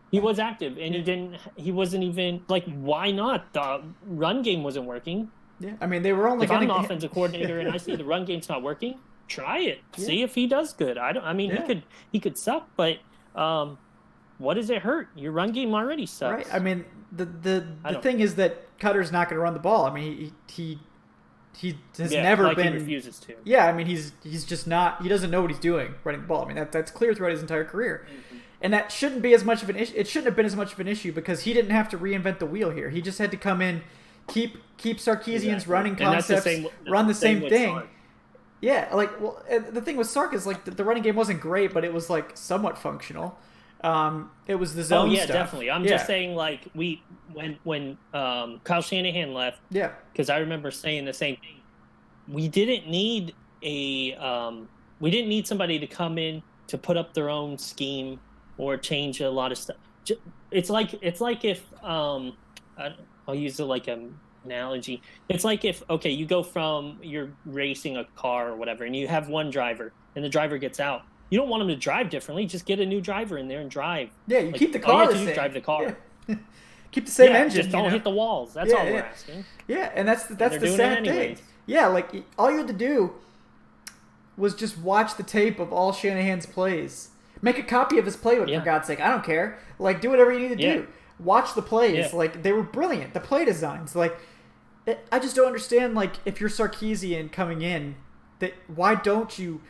He was active, and he wasn't even, like, why not? The run game wasn't working. Yeah, I mean, they were only If I'm an offensive coordinator and I see the run game's not working, try it. See if he does good. He could suck, but what does it hurt? Your run game already sucks. Right. I mean, the thing is that Cutter's not going to run the ball. I mean, he has never been. He refuses to. Yeah, I mean, he's just not. He doesn't know what he's doing running the ball. I mean, that's clear throughout his entire career. Mm-hmm. And that shouldn't be as much of an issue. It shouldn't have been as much of an issue because he didn't have to reinvent the wheel here. He just had to come in, keep Sarkisian's running concepts, run the same thing. Sark. Yeah, the thing with Sark is like the running game wasn't great, but it was like somewhat functional. It was the zone stuff. Definitely. I'm just saying, like, when Kyle Shanahan left, because I remember saying the same thing. We didn't need somebody to come in to put up their own scheme or change a lot of stuff. It's like if I'll use it like an analogy. It's like if you go from, you're racing a car or whatever, and you have one driver, and the driver gets out. You don't want him to drive differently. Just get a new driver in there and drive. Yeah, you keep the car the same. Drive the car. Yeah. Keep the same engine. Just don't hit the walls. That's all we're asking. Yeah, and that's the sad thing. Yeah, like, all you had to do was just watch the tape of all Shanahan's plays. Make a copy of his playbook, for God's sake. I don't care. Like, do whatever you need to do. Watch the plays. Yeah. Like, they were brilliant. The play designs. Like, I just don't understand, like, if you're Sarkisian coming in, why don't you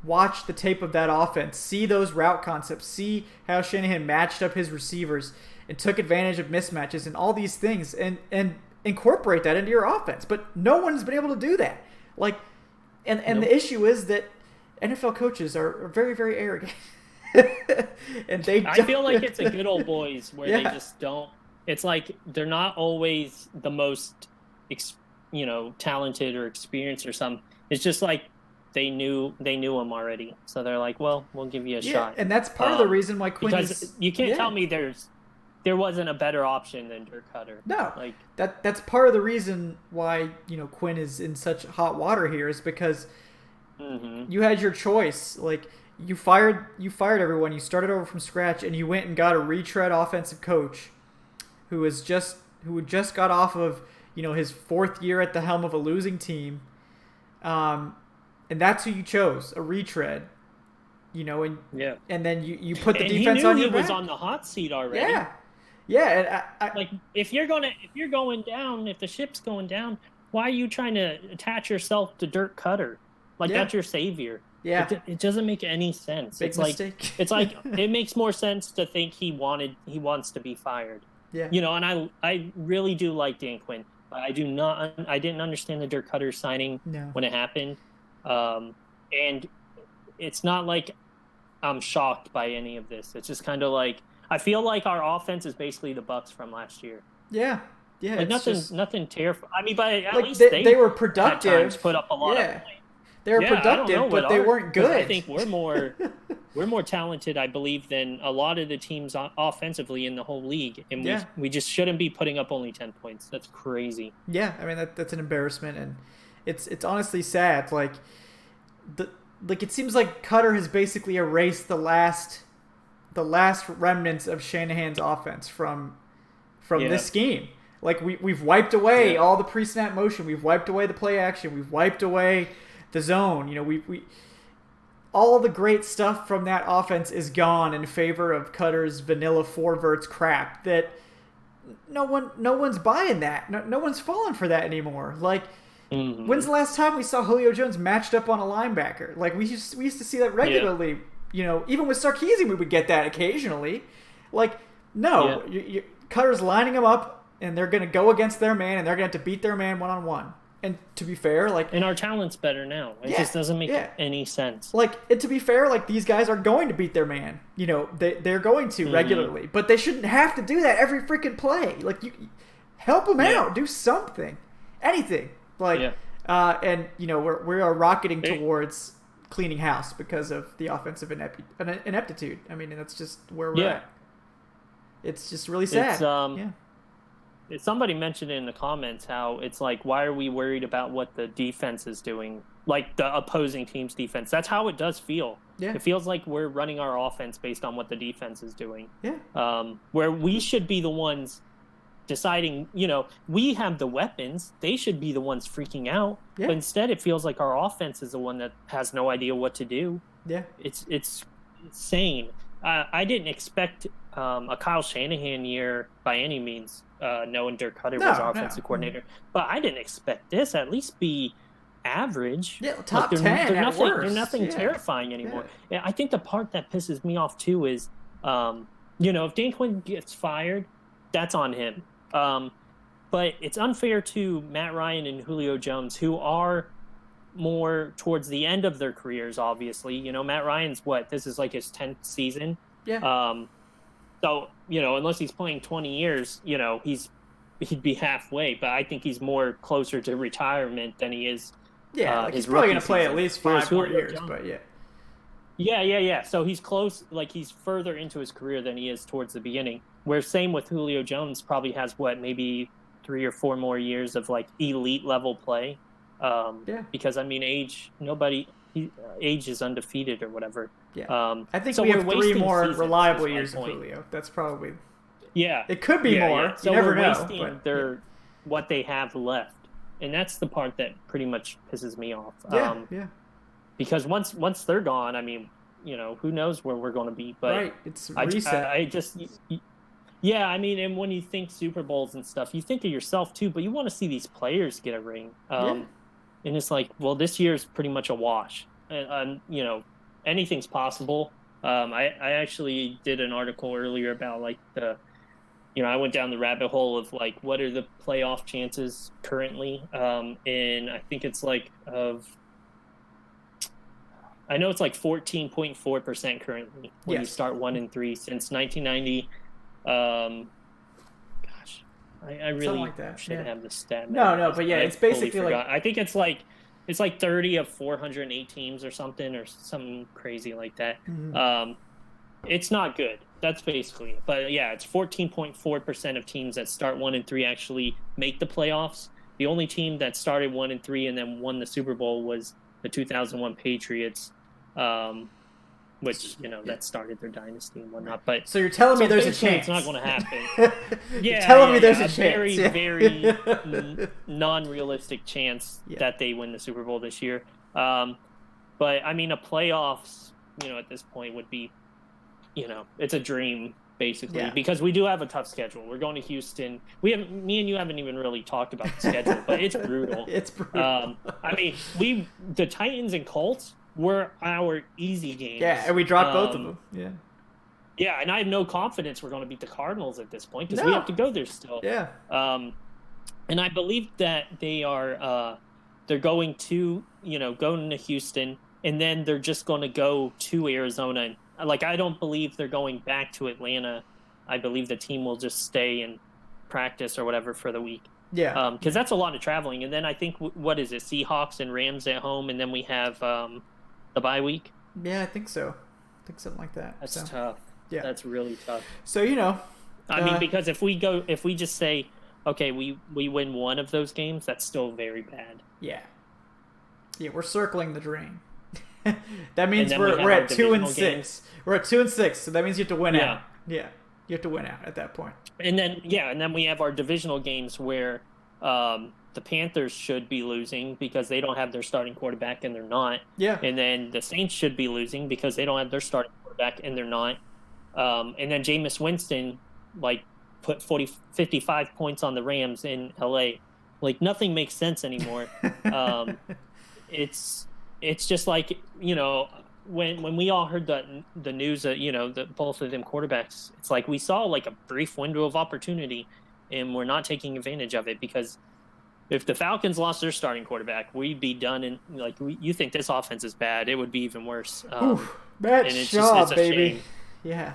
watch the tape of that offense, see those route concepts, see how Shanahan matched up his receivers and took advantage of mismatches and all these things, and incorporate that into your offense. But no one's been able to do that. Like, and Nope. the issue is that NFL coaches are very, very arrogant. And I feel like it's a good old boys where they Yeah. just don't. It's like they're not always the most, talented or experienced or something. It's just like they knew him already, so they're like, well, we'll give you a shot. And that's part of the reason why Quinn because you can't tell me there wasn't a better option than Dirk Cutter. No, like that's part of the reason why Quinn is in such hot water here is because you had your choice. Like you fired everyone. You started over from scratch, and you went and got a retread offensive coach who had just got off of his 4th year at the helm of a losing team, and that's who you chose, a retread. And then you put the defense on your back. He was on the hot seat already. Yeah, and like if you're going down, if the ship's going down, why are you trying to attach yourself to Dirk Cutter? Like that's your savior. Yeah, it doesn't make any sense. Big mistake. It's like it makes more sense to think he wants to be fired. Yeah, and I really do like Dan Quinn. I didn't understand the Dirk Cutter signing when it happened, and it's not like I'm shocked by any of this. It's just kind of like I feel like our offense is basically the Bucs from last year. Yeah. Like nothing terrifying. I mean, but at like least they were productive. At times put up a lot of points. They were productive, but they weren't good. I think we're more talented, I believe, than a lot of the teams offensively in the whole league, and we just shouldn't be putting up only 10 points. That's crazy. Yeah, I mean that's an embarrassment, and it's honestly sad. Like it seems like Cutter has basically erased the last remnants of Shanahan's offense from this scheme. Like we've wiped away all the pre-snap motion, we've wiped away the play action, we've wiped away the zone. We all the great stuff from that offense is gone in favor of Cutter's vanilla 4 verts crap that no one's buying that. No one's falling for that anymore. Like when's the last time we saw Julio Jones matched up on a linebacker? Like we used to see that regularly. Even with Sarkisian, we would get that occasionally. Like, no, Cutter's lining them up, and they're going to go against their man, and they're going to have to beat their man one-on-one. And to be fair, and our talent's better now. It just doesn't make any sense. And to be fair, these guys are going to beat their man. They're going to regularly, but they shouldn't have to do that every freaking play. Like, you help them out, do something, anything. And we are rocketing towards cleaning house because of the offensive ineptitude. I mean, that's just where we're at. It's just really sad. Somebody mentioned in the comments how it's like, why are we worried about what the defense is doing? Like the opposing team's defense. That's how it does feel. Yeah. It feels like we're running our offense based on what the defense is doing. Yeah. Where we should be the ones deciding, we have the weapons. They should be the ones freaking out. Yeah. But instead, it feels like our offense is the one that has no idea what to do. Yeah. It's insane. I didn't expect a Kyle Shanahan year by any means, knowing Dirk Cutter was our offensive coordinator. But I didn't expect this at least be average. Yeah, top 10 at worst. They're nothing terrifying anymore. Yeah. I think the part that pisses me off, too, is, if Dan Quinn gets fired, that's on him. But it's unfair to Matt Ryan and Julio Jones, who are more towards the end of their careers, obviously. Matt Ryan's this is like his 10th season. Yeah. So, unless he's playing 20 years, he'd be halfway. But I think he's more closer to retirement than he is. Yeah, he's probably going to play at least 5 more years, but yeah. Yeah. So he's close, he's further into his career than he is towards the beginning. Where same with Julio Jones, probably has maybe 3 or 4 more years of elite level play. Because age is undefeated or whatever. Yeah. I think we have 3 more reliable years of Julio. That's probably. Yeah. It could be more. Yeah. So you never know. Wasting what they have left, and that's the part that pretty much pisses me off. Yeah. Because once they're gone, I mean, who knows where we're going to be? But right. It's reset. I just. Yeah, I mean, and when you think Super Bowls and stuff, you think of yourself too, but you want to see these players get a ring. And it's like, well, this year's pretty much a wash. And anything's possible. I actually did an article earlier about I went down the rabbit hole of like what are the playoff chances currently, and I think it's like I know it's like 14.4% currently when you start 1-3 since 1990. Gosh, I really like that. should have the stat. No, but yeah, it's basically totally like I think it's like 30 of 408 teams or something crazy like that. Mm-hmm. It's not good. That's basically it. But yeah, it's 14.4% of teams that start 1-3 actually make the playoffs. The only team that started 1-3 and then won the Super Bowl was the 2001 Patriots, which that started their dynasty and whatnot. But so you're telling me there's a chance it's not going to happen. You're telling me there's a chance. Very non-realistic chance that they win the Super Bowl this year. But I mean, a playoffs, at this point would be, it's a dream basically because we do have a tough schedule. We're going to Houston. Me and you haven't even really talked about the schedule, but it's brutal. It's brutal. I mean, the Titans and Colts were our easy games. Yeah, and we dropped both of them. Yeah. Yeah, and I have no confidence we're going to beat the Cardinals at this point because we have to go there still. Yeah. And I believe that they are they're going to going to Houston, and then they're just going to go to Arizona. Like, I don't believe they're going back to Atlanta. I believe the team will just stay and practice or whatever for the week. Yeah. Because that's a lot of traveling. And then I think, what is it, Seahawks and Rams at home, and then we have the bye week? Yeah, I think so. I think something like that. That's tough. Yeah. That's really tough. So, I mean, because if we just say, okay, we win one of those games, that's still very bad. Yeah. Yeah, we're circling the drain. That means we're at 2-6. Games. We're at 2-6, so that means you have to win out. Yeah, you have to win out at that point. And then we have our divisional games where the Panthers should be losing because they don't have their starting quarterback and they're not. Yeah. And then the Saints should be losing because they don't have their starting quarterback and they're not. And then Jameis Winston put 55 points on the Rams in LA. Like, nothing makes sense anymore. It's just like, when we all heard the news that, that both of them quarterbacks, it's like we saw like a brief window of opportunity and we're not taking advantage of it because if the Falcons lost their starting quarterback, we'd be done. And you think this offense is bad, it would be even worse. Matt Shaw, baby. Shame. Yeah.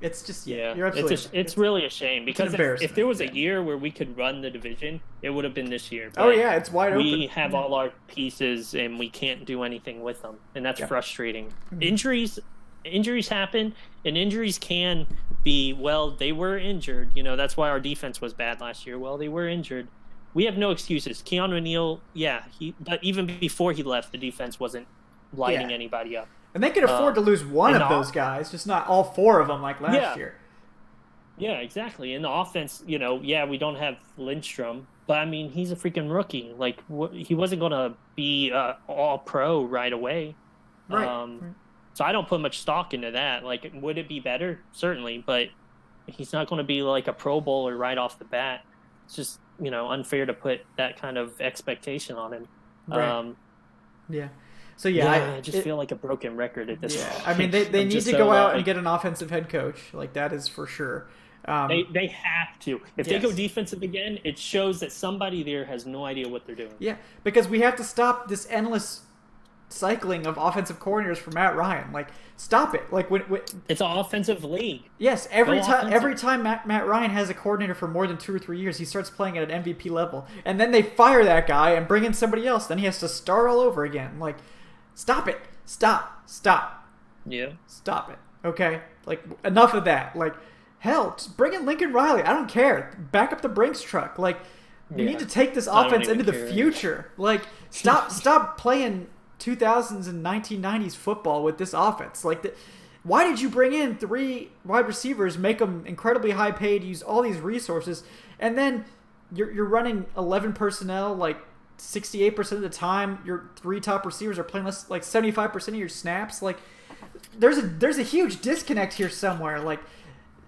It's just, you're absolutely it's really a shame because if there was a year where we could run the division, it would have been this year. But it's wide open. We have all our pieces and we can't do anything with them, and that's frustrating. Mm-hmm. Injuries happen, and injuries can be, they were injured. That's why our defense was bad last year. Well, they were injured. We have no excuses. Keanu Neal, but even before he left, the defense wasn't lighting anybody up. And they could afford to lose one of those guys, just not all four of them like last year. Yeah, exactly. In the offense, we don't have Lindstrom, but I mean, he's a freaking rookie. Like, he wasn't going to be all pro right away. Right. So I don't put much stock into that. Like, would it be better? Certainly, but he's not going to be like a Pro Bowler right off the bat. It's just, unfair to put that kind of expectation on him. Right. Yeah. So I just feel like a broken record at this point. I mean, they need to go out and get an offensive head coach. Like, that is for sure. They have to. If they go defensive again, it shows that somebody there has no idea what they're doing. Yeah, because we have to stop this endless cycling of offensive coordinators for Matt Ryan. Like, stop it. Like, when it's an offensive league. Yes, every time Matt Ryan has a coordinator for more than 2 or 3 years, he starts playing at an MVP level, and then they fire that guy and bring in somebody else. Then he has to start all over again. Like, stop it. Stop. Yeah. Stop it. Okay? Like, enough of that. Like, hell, just bring in Lincoln Riley. I don't care. Back up the Brinks truck. Like, we need to take this offense into the future. Like, stop playing 2000s and 1990s football with this offense. Like, why did you bring in 3 wide receivers, make them incredibly high paid, use all these resources, and then you're running 11 personnel, like, 68% of the time? Your 3 top receivers are playing less, like 75% of your snaps. Like, there's a huge disconnect here somewhere. Like,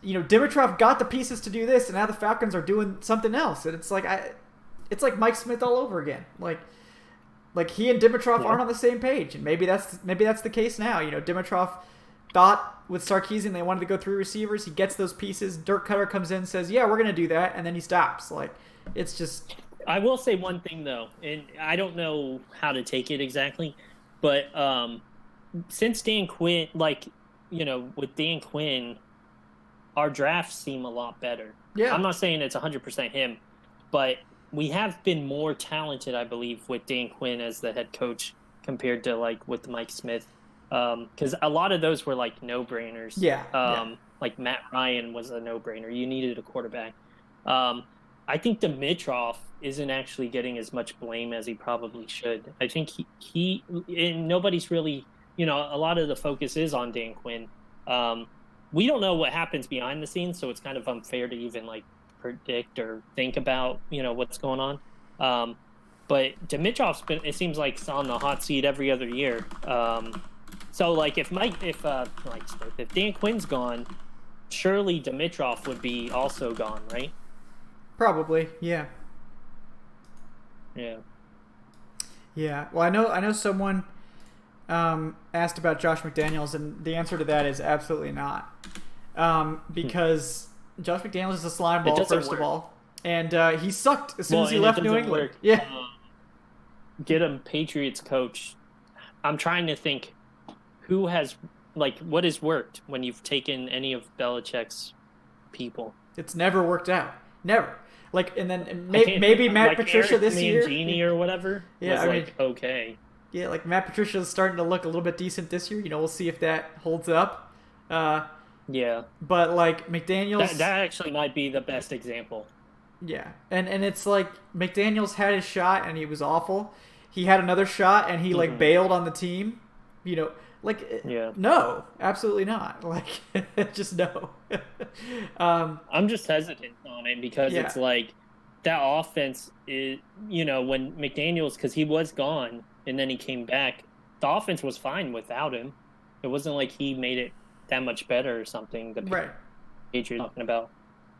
Dimitrov got the pieces to do this, and now the Falcons are doing something else, and it's like Mike Smith all over again. Like he and Dimitrov aren't on the same page, and maybe that's the case now. Dimitrov thought with Sarkisian they wanted to go 3 receivers. He gets those pieces. Dirk Cutter comes in, says, "Yeah, we're gonna do that," and then he stops. Like, it's just. I will say one thing though, and I don't know how to take it exactly, but since Dan Quinn, with Dan Quinn, our drafts seem a lot better. Yeah. I'm not saying it's 100% him, but we have been more talented, I believe, with Dan Quinn as the head coach compared to with Mike Smith. Because a lot of those were no-brainers. Yeah. Like Matt Ryan was a no-brainer. You needed a quarterback. I think Dimitrov isn't actually getting as much blame as he probably should. I think he and nobody's really, a lot of the focus is on Dan Quinn. We don't know what happens behind the scenes, so it's kind of unfair to even predict or think about, what's going on. But Dimitrov's it seems like it's on the hot seat every other year. So if Dan Quinn's gone, surely Dimitrov would be also gone, right? Probably, yeah. Yeah. Yeah. Well, I know someone asked about Josh McDaniels, and the answer to that is absolutely not. Because Josh McDaniels is a slime ball, first of all. And he sucked as soon as he left New England. Yeah. Get a Patriots coach. I'm trying to think who has, what has worked when you've taken any of Belichick's people. It's never worked out. Never. And then maybe Matt Patricia Eric this year. Mangini or whatever was okay. Yeah, Matt Patricia is starting to look a little bit decent this year. We'll see if that holds up. Yeah. But McDaniels, that actually might be the best example. Yeah, and it's McDaniels had his shot and he was awful. He had another shot and he bailed on the team. Yeah. No, absolutely not. Just no. I'm just hesitant on it because it's that offense is, when McDaniels, because he was gone and then he came back, the offense was fine without him. It wasn't like he made it that much better or something. The right. Patriots talking about.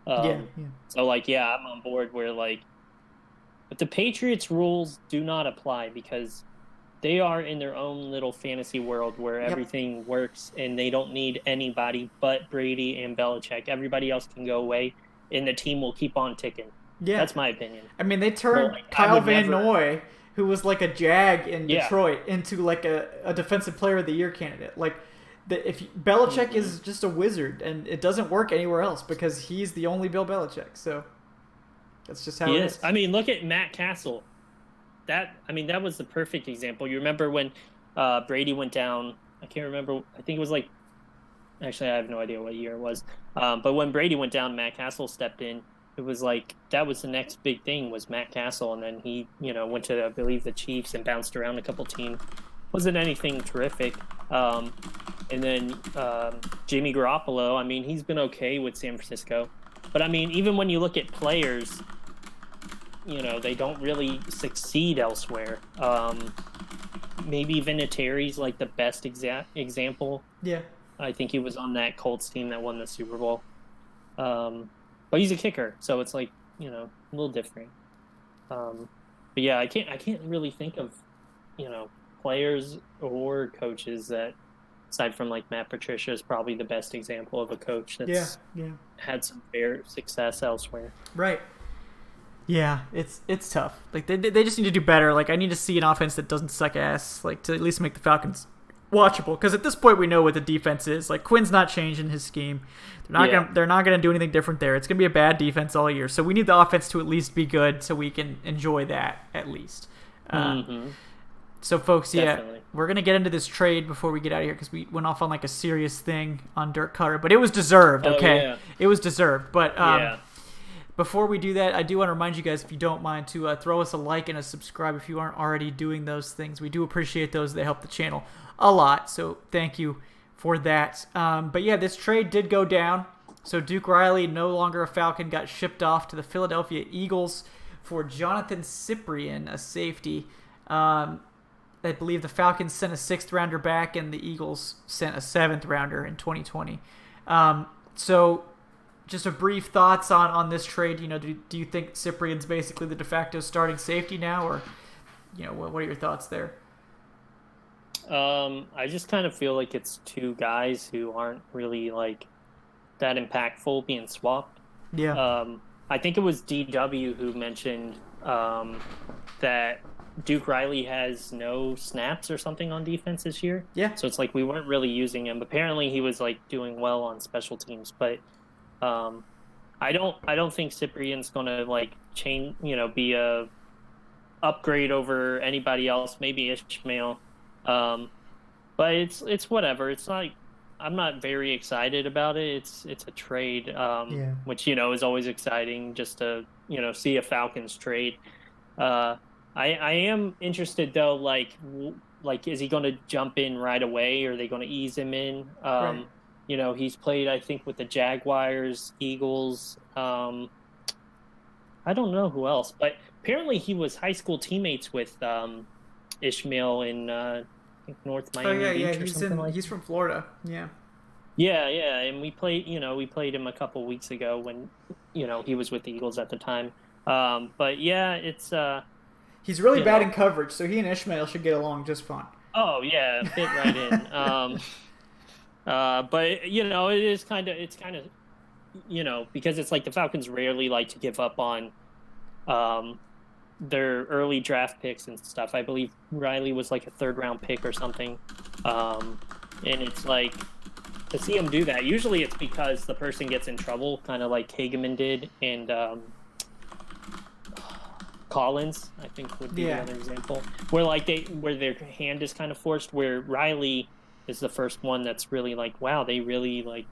Yeah. So I'm on board where but the Patriots rules do not apply because they are in their own little fantasy world where everything works and they don't need anybody but Brady and Belichick. Everybody else can go away and the team will keep on ticking. Yeah. That's my opinion. I mean, they turned Kyle Van Noy, who was a Jag in Detroit, into a defensive player of the year candidate. If Belichick is just a wizard and it doesn't work anywhere else because he's the only Bill Belichick. So that's just how it is. I mean, look at Matt Castle. That was the perfect example. You remember when Brady went down? I can't remember. I think it was actually, I have no idea what year it was. But when Brady went down, Matt Castle stepped in. It was that was the next big thing was Matt Castle, and then he went to I believe the Chiefs and bounced around a couple teams. Wasn't anything terrific. And then Jimmy Garoppolo. He's been okay with San Francisco, but even when you look at players. They don't really succeed elsewhere. Maybe Vinatieri's the best example. Yeah. I think he was on that Colts team that won the Super Bowl. But he's a kicker, so it's a little different. But yeah, I can't really think of, players or coaches that, aside from Matt Patricia, is probably the best example of a coach that's had some fair success elsewhere. Right. Yeah, it's tough. They just need to do better. I need to see an offense that doesn't suck ass, to at least make the Falcons watchable. Because at this point, we know what the defense is. Quinn's not changing his scheme. They're not gonna do anything different there. It's gonna be a bad defense all year. So we need the offense to at least be good, so we can enjoy that at least. So folks, Definitely. we're gonna get into this trade before we get out of here because we went off on a serious thing on Dirk Cutter, but it was deserved. Okay, it was deserved, but. Before we do that, I do want to remind you guys, if you don't mind, to throw us a like and a subscribe if you aren't already doing those things. We do appreciate those. They help the channel a lot, so thank you for that. But yeah, this trade did go down. So Duke Riley, no longer a Falcon, got shipped off to the Philadelphia Eagles for Jonathan Cyprien, a safety. I believe the Falcons sent a 6th-rounder back, and the Eagles sent a 7th-rounder in 2020. So just a brief thoughts on this trade. Do you think Cyprien's basically the de facto starting safety now, or what are your thoughts there? I just kind of feel like it's two guys who aren't really like that impactful being swapped. Yeah. I think it was DW who mentioned that Duke Riley has no snaps or something on defense this year. Yeah. So it's like we weren't really using him. Apparently he was like doing well on special teams, but I don't think Cyprien's gonna like change, be a upgrade over anybody else, maybe Ishmael. But it's whatever. It's like I'm not very excited about it. It's a trade, which is always exciting just to see a Falcons trade. I am interested though, like is he going to jump in right away, or are they going to ease him in? Right. He's played I think with the Jaguars, Eagles. I don't know who else, but apparently he was high school teammates with Ishmael in North Miami Beach or something like that. He's from Florida. Yeah. Yeah, and we played him a couple weeks ago when he was with the Eagles at the time. But yeah, it's he's really bad in coverage, so he and Ishmael should get along just fine. Oh yeah, fit right in. But it's kind of because it's like the Falcons rarely like to give up on their early draft picks and stuff. I believe Riley was like a 3rd-round pick or something. And it's like to see him do that, usually it's because the person gets in trouble, kind of like Hageman did, and Collins, I think, would be another example, where their hand is kind of forced, where Riley is the first one that's really like, wow, they really like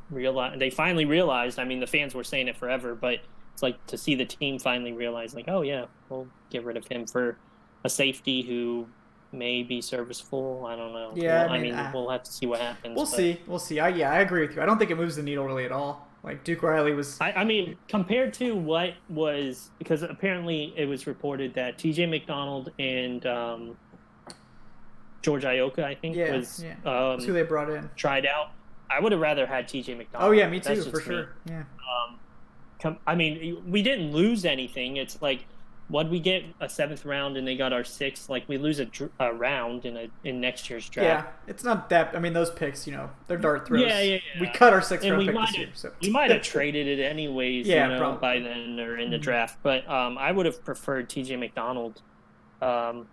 they finally realized. I mean, the fans were saying it forever, but it's like to see the team finally realize, like, oh yeah, we'll get rid of him for a safety who may be serviceable. I don't know. Yeah, we'll have to see what happens. We'll see. I agree with you. I don't think it moves the needle really at all. Like Duke Riley was. I mean, compared to what was, because apparently it was reported that T.J. McDonald and George Ioka, I think, was that's who they brought in. Tried out. I would have rather had T.J. McDonald. Oh yeah, me too, for sure. Yeah. I mean, we didn't lose anything. It's like, what'd we get? A 7th round, and they got our 6th. Like, we lose a round in next year's draft. Yeah, it's not that. I mean, those picks, they're dart throws. Yeah. We cut our 6th round pick this year. So. We might have traded it anyways, by then or in the draft. But I would have preferred T.J. McDonald. But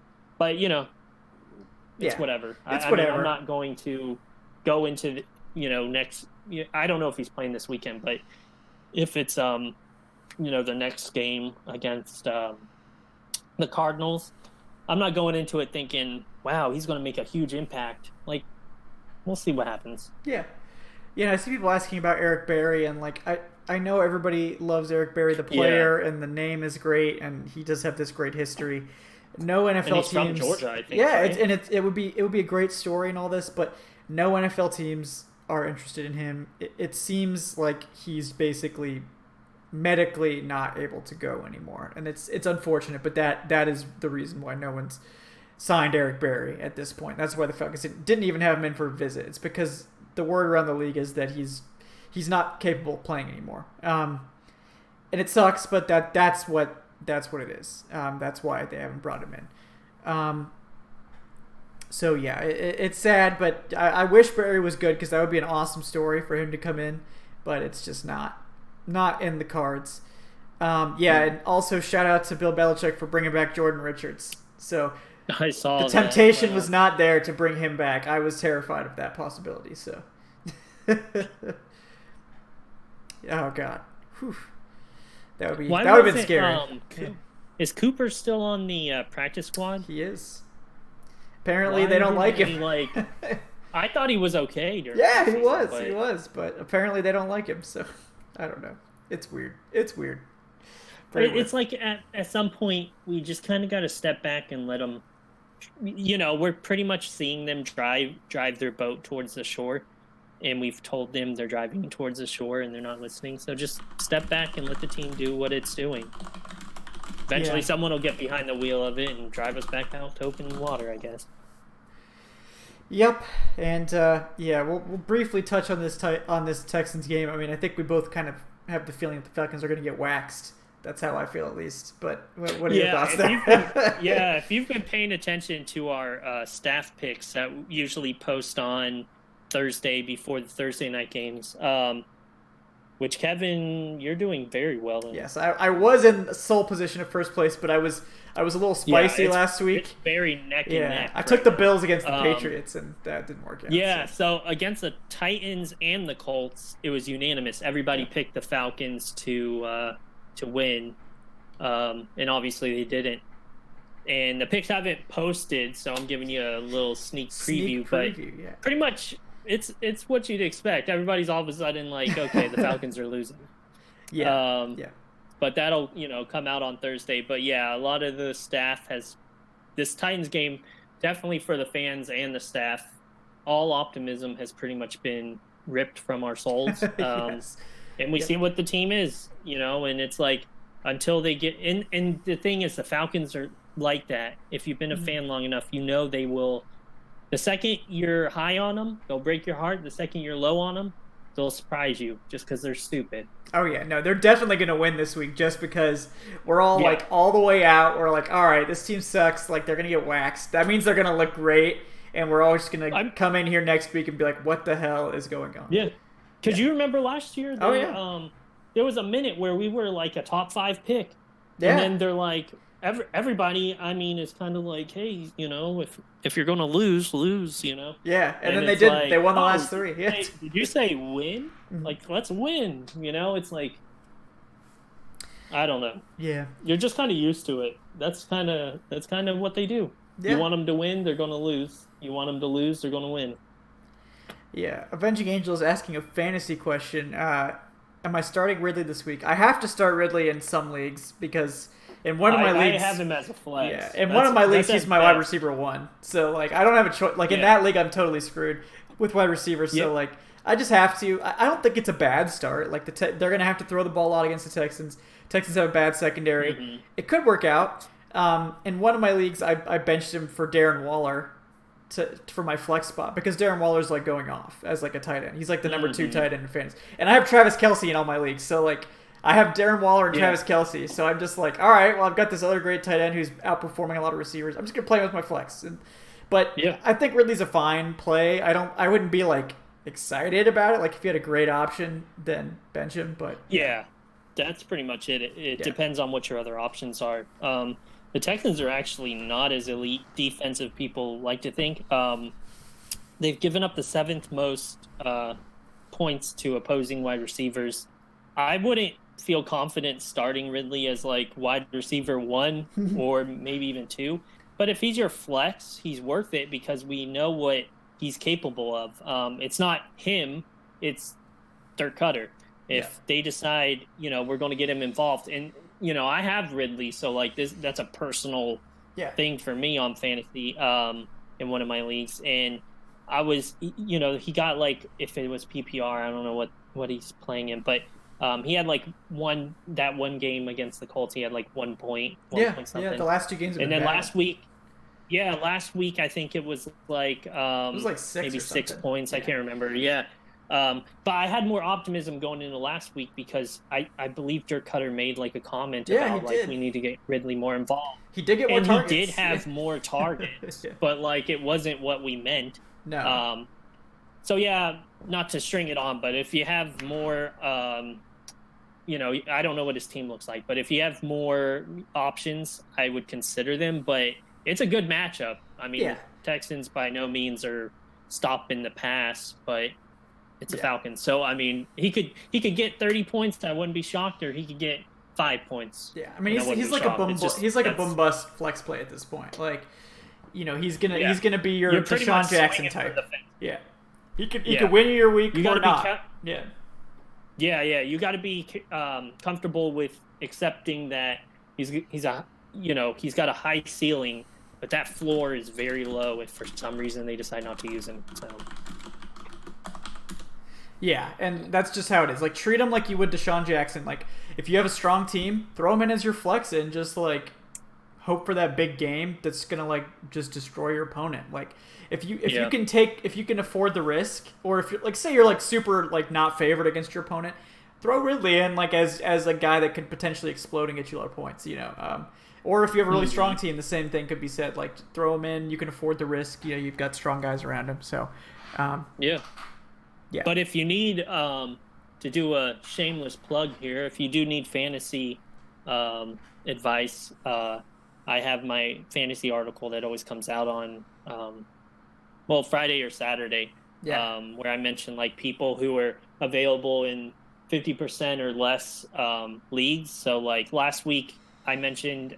it's whatever. It's whatever. I'm not going to go into next. I don't know if he's playing this weekend, but if it's the next game against the Cardinals, I'm not going into it thinking, wow, he's going to make a huge impact. Like, we'll see what happens. Yeah. I see people asking about Eric Berry, and like I know everybody loves Eric Berry, the player, and the name is great, and he does have this great history. No NFL and he's teams. From Georgia, I think. Yeah, right? it would be a great story and all this, but no NFL teams are interested in him. It seems like he's basically medically not able to go anymore, and it's unfortunate, but that is the reason why no one's signed Eric Berry at this point. That's why the Falcons didn't even have him in for a visit. It's because the word around the league is that he's not capable of playing anymore, and it sucks, but that's what it is. That's why they haven't brought him in. So yeah, it's sad, but I wish Berry was good, because that would be an awesome story for him to come in, but it's just not in the cards. And also shout out to Bill Belichick for bringing back Jordan Richards. So I saw the temptation was not there to bring him back. I was terrified of that possibility. So, oh god, whew. That would have been scary. Is Cooper still on the practice squad? He is. Apparently, they don't like him. I thought he was okay during he the season, was, but apparently they don't like him. So I don't know. It's weird. It's like at some point we just kind of got to step back and let them. We're pretty much seeing them drive their boat towards the shore, and we've told them they're driving towards the shore and they're not listening. So just step back and let the team do what it's doing. Eventually, someone will get behind the wheel of it and drive us back out to open water, I guess. Yep, and we'll briefly touch on this Texans game. I mean, I think we both kind of have the feeling that the Falcons are going to get waxed That's how I feel, at least. But what are your thoughts there? If you've been paying attention to our staff picks that we usually post on Thursday before the Thursday night games, which, Kevin, you're doing very well in. Yes, I was in sole position of first place, but I was a little spicy last week. It's very neck and neck. I took the Bills against the Patriots, and that didn't work out. Yeah, so against the Titans and the Colts, it was unanimous. Everybody picked the Falcons to win, and obviously they didn't. And the picks haven't posted, so I'm giving you a little sneak preview. But pretty much it's what you'd expect. Everybody's all of a sudden like, okay, the Falcons are losing. But that'll, come out on Thursday. But a lot of the staff has this Titans game, definitely for the fans and the staff, all optimism has pretty much been ripped from our souls. Yes. And we see what the team is, and it's like until they get in. And the thing is, the Falcons are like that. If you've been a fan long enough, they will. The second you're high on them, they'll break your heart. The second you're low on them, they'll surprise you just because they're stupid. Oh, yeah. No, they're definitely going to win this week just because we're all, like, all the way out. We're like, all right, this team sucks. Like, they're going to get waxed. That means they're going to look great, and we're all just going to come in here next week and be like, what the hell is going on? Yeah. Because you remember last year, there was a minute where we were, like, a top 5 pick. Yeah. And then they're like, everybody, is kind of like, hey, if you're going to lose, Yeah, and then they did. Like, they won the last 3. Yeah. Hey, did you say win? Like, let's win. It's like, I don't know. Yeah. You're just kind of used to it. That's kind of what they do. Yeah. You want them to win, they're going to lose. You want them to lose, they're going to win. Yeah. Avenging Angel is asking a fantasy question. Am I starting Ridley this week? I have to start Ridley in some leagues because in one of my leagues, I have him as a flex. Yeah, in one of my leagues, he's my wide receiver 1. So like, I don't have a choice. Like in that league, I'm totally screwed with wide receivers. So like, I just have to. I don't think it's a bad start. Like they're gonna have to throw the ball a lot against the Texans. Texans have a bad secondary. Mm-hmm. It could work out. In one of my leagues, I benched him for Darren Waller for my flex spot because Darren Waller's like going off as like a tight end. He's like the number 2 tight end in fantasy. And I have Travis Kelce in all my leagues. So like, I have Darren Waller and Travis Kelce, so I'm just like, all right, well, I've got this other great tight end who's outperforming a lot of receivers. I'm just gonna play him with my flex, but I think Ridley's a fine play. I wouldn't be like excited about it. Like if you had a great option, then bench him. But that's pretty much it. It depends on what your other options are. The Texans are actually not as elite defensive people like to think. They've given up the 7th most points to opposing wide receivers. I wouldn't feel confident starting Ridley as like wide receiver 1 or maybe even 2. But if he's your flex, he's worth it because we know what he's capable of. It's not him, it's Dirk Cutter. If they decide, we're going to get him involved. And, I have Ridley, so like that's a personal thing for me on fantasy in one of my leagues. And I was, he got like, if it was PPR, I don't know what he's playing in, but he had like one game against the Colts. He had like 1 point. Point something. Yeah, the last 2 games have and then bad. last week I think it was like it was like 6 maybe or 6 points. I can't remember. Yeah. But I had more optimism going into last week because I believe Dirk Cutter made like a comment about like we need to get Ridley more involved. He did get more targets. He did have more targets, but like it wasn't what we meant. No. So not to string it on, but if you have more I don't know what his team looks like, but if you have more options, I would consider them. But it's a good matchup. Texans by no means are stopping the pass, but it's a Falcons. So he could get 30 points. I wouldn't be shocked, or he could get 5 points. Yeah, he's like a boom bust flex play at this point. Like, he's gonna be your Deshaun Jackson type. Yeah, he could win you your week or not. You got to be comfortable with accepting that he's got a high ceiling, but that floor is very low if for some reason they decide not to use him. So. Yeah, and that's just how it is. Like, treat him like you would Deshaun Jackson. Like, if you have a strong team, throw him in as your flex and just like hope for that big game that's gonna like just destroy your opponent. Like, if you can afford the risk, or if you're like, say you're like super like not favored against your opponent, throw Ridley in like as a guy that could potentially explode and get you a lot of points. Or if you have a really strong team, the same thing could be said. Like throw him in, you can afford the risk. You've got strong guys around him. So yeah. But if you need to do a shameless plug here, if you do need fantasy advice, I have my fantasy article that always comes out on Friday or Saturday, where I mention like people who are available in 50% or less leagues. So like last week I mentioned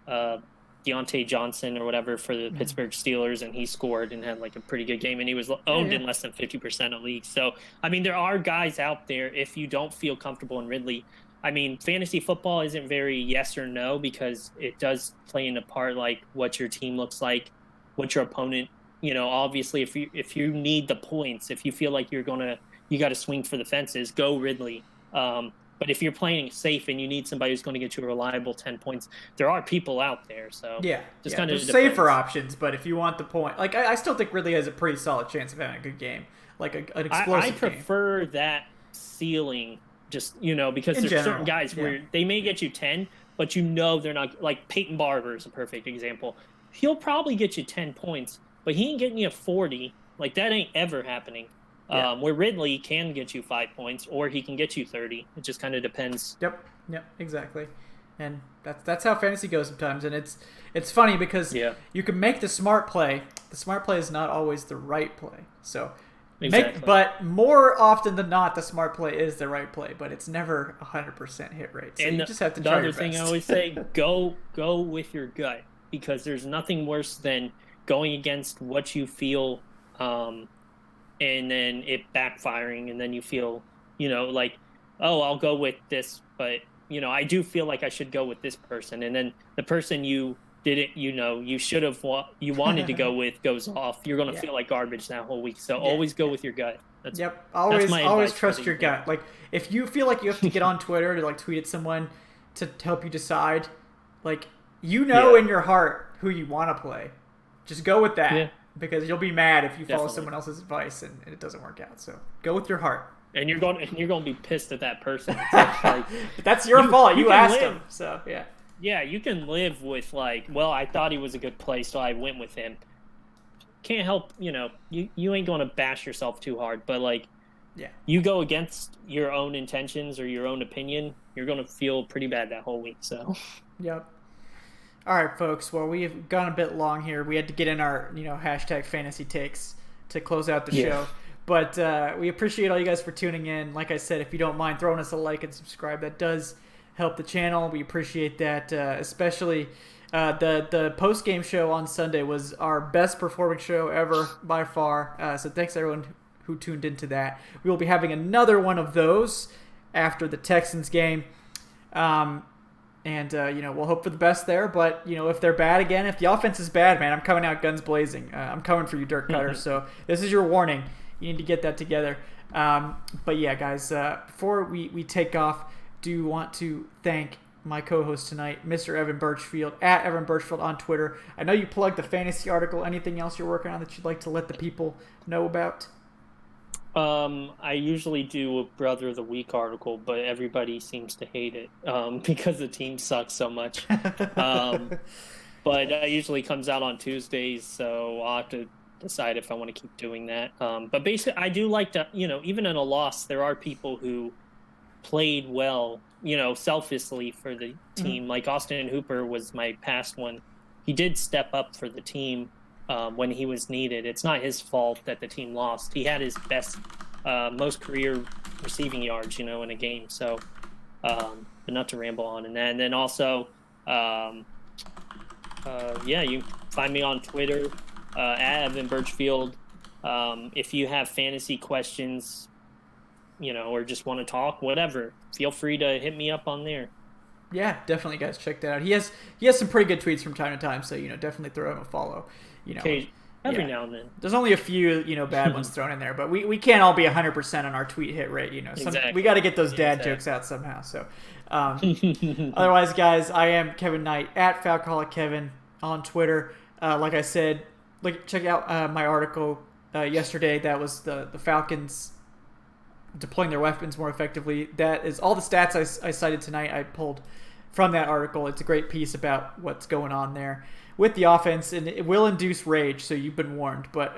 Deontay Johnson or whatever for the Pittsburgh Steelers, and he scored and had like a pretty good game, and he was owned in less than 50% of leagues. So I mean, there are guys out there if you don't feel comfortable in Ridley. I mean, fantasy football isn't very yes or no, because it does play into part like what your team looks like, what your opponent, obviously if you need the points, if you feel like you got to swing for the fences, go Ridley. But if you're playing safe and you need somebody who's going to get you a reliable 10 points, there are people out there. So just kind of there's safer options, but if you want the point, like I still think Ridley has a pretty solid chance of having a good game, like an explosive I prefer that ceiling. Just, because there's certain guys where they may get you 10, but they're not, like Peyton Barber is a perfect example. He'll probably get you 10 points, but he ain't getting you 40. Like, that ain't ever happening. Where Ridley can get you 5 points, or he can get you 30. It just kind of depends. Yep, exactly. And that's how fantasy goes sometimes. And it's funny because you can make the smart play. The smart play is not always the right play. So... Exactly. But more often than not, the smart play is the right play, but it's never 100% hit rate. So you just have to try your best. The other thing I always say, go with your gut, because there's nothing worse than going against what you feel, and then it backfiring, and then you feel, like, oh, I'll go with this, but I do feel like I should go with this person, and then the person you didn't, you should have, you wanted to go with goes off. You're going to feel like garbage that whole week. So always go with your gut. Always trust your gut. Like if you feel like you have to get on Twitter to like tweet at someone to help you decide, like, in your heart who you want to play, just go with that, because you'll be mad if you follow someone else's advice and it doesn't work out. So go with your heart. And you're going to be pissed at that person. Like, that's your fault. You asked them. So Yeah, you can live with like, well, I thought he was a good play, so I went with him. Can't help, you ain't going to bash yourself too hard, but like, you go against your own intentions or your own opinion, you're going to feel pretty bad that whole week. So, Yep. All right, folks. Well, we've gone a bit long here. We had to get in our, hashtag fantasy takes to close out the show. But we appreciate all you guys for tuning in. Like I said, if you don't mind throwing us a like and subscribe, that does help the channel. We appreciate that, especially the post-game show on Sunday was our best performing show ever by far. So thanks everyone who tuned into that. We will be having another one of those after the Texans game. We'll hope for the best there. But, if they're bad again, if the offense is bad, man, I'm coming out guns blazing. I'm coming for you, Dirk Cutter. So this is your warning. You need to get that together. But yeah, guys, before we take off, do want to thank my co-host tonight, Mr. Evan Birchfield, at Evan Birchfield on Twitter. I know you plugged the fantasy article. Anything else you're working on that you'd like to let the people know about? I usually do a Brother of the Week article, but everybody seems to hate it because the team sucks so much. But it usually comes out on Tuesdays, so I'll have to decide if I want to keep doing that. But basically, I do like to, even in a loss, there are people who played well, selfishly for the team. Like Austin Hooper was my past one. He did step up for the team when he was needed. It's not his fault that the team lost. He had his best, most career receiving yards, in a game. So, but not to ramble on in that. And then also, you find me on Twitter at Evan Birchfield. If you have fantasy questions, or just want to talk, whatever, feel free to hit me up on there. Yeah, definitely, guys, check that out. He has some pretty good tweets from time to time, so definitely throw him a follow. Every now and then. There's only a few bad ones thrown in there, but we can't all be 100% on our tweet hit rate. Exactly. We got to get those dad jokes out somehow. So, otherwise, guys, I am Kevin Knight at Falcoholic Kevin on Twitter. Like I said, check out my article yesterday. That was the Falcons deploying their weapons more effectively. That is all the stats I cited tonight. I pulled from that article. It's a great piece about what's going on there with the offense, and it will induce rage, so you've been warned. But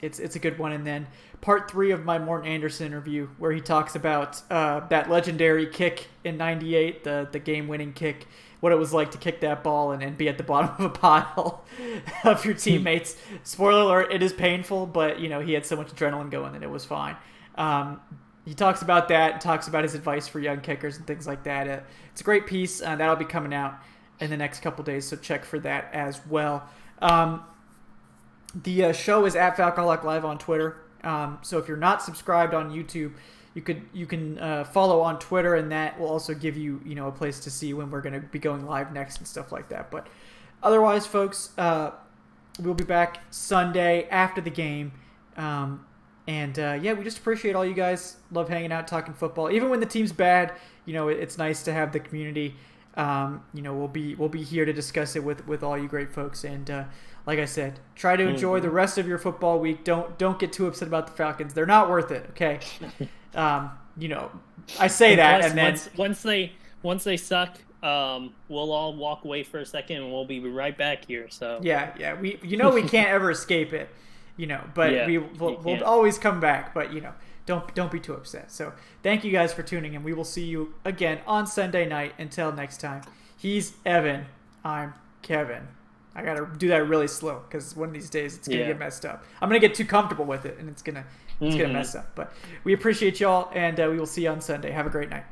it's a good one. And then part 3 of my Morton Anderson interview, where he talks about that legendary kick in '98, the game-winning kick, what it was like to kick that ball and be at the bottom of a pile of your teammates. Spoiler alert, it is painful, but he had so much adrenaline going that it was fine. He talks about that and talks about his advice for young kickers and things like that. It's a great piece. That'll be coming out in the next couple days, so check for that as well. The show is at Falcoholic Live on Twitter. So if you're not subscribed on YouTube, you can follow on Twitter, and that will also give you a place to see when we're going to be going live next and stuff like that. But otherwise, folks, we'll be back Sunday after the game. We just appreciate all you guys. Love hanging out, talking football. Even when the team's bad, it's nice to have the community. We'll be here to discuss it with all you great folks. And like I said, try to enjoy the rest of your football week. Don't get too upset about the Falcons. They're not worth it. Okay. I say that, plus, and then once they suck, we'll all walk away for a second, and we'll be right back here. So yeah, we can't ever escape it. But we'll always come back. But don't be too upset. So thank you guys for tuning in. We will see you again on Sunday night. Until next time, he's Evan. I'm Kevin. I gotta do that really slow because one of these days it's gonna get messed up. I'm gonna get too comfortable with it, and it's gonna mess up. But we appreciate y'all, and we will see you on Sunday. Have a great night.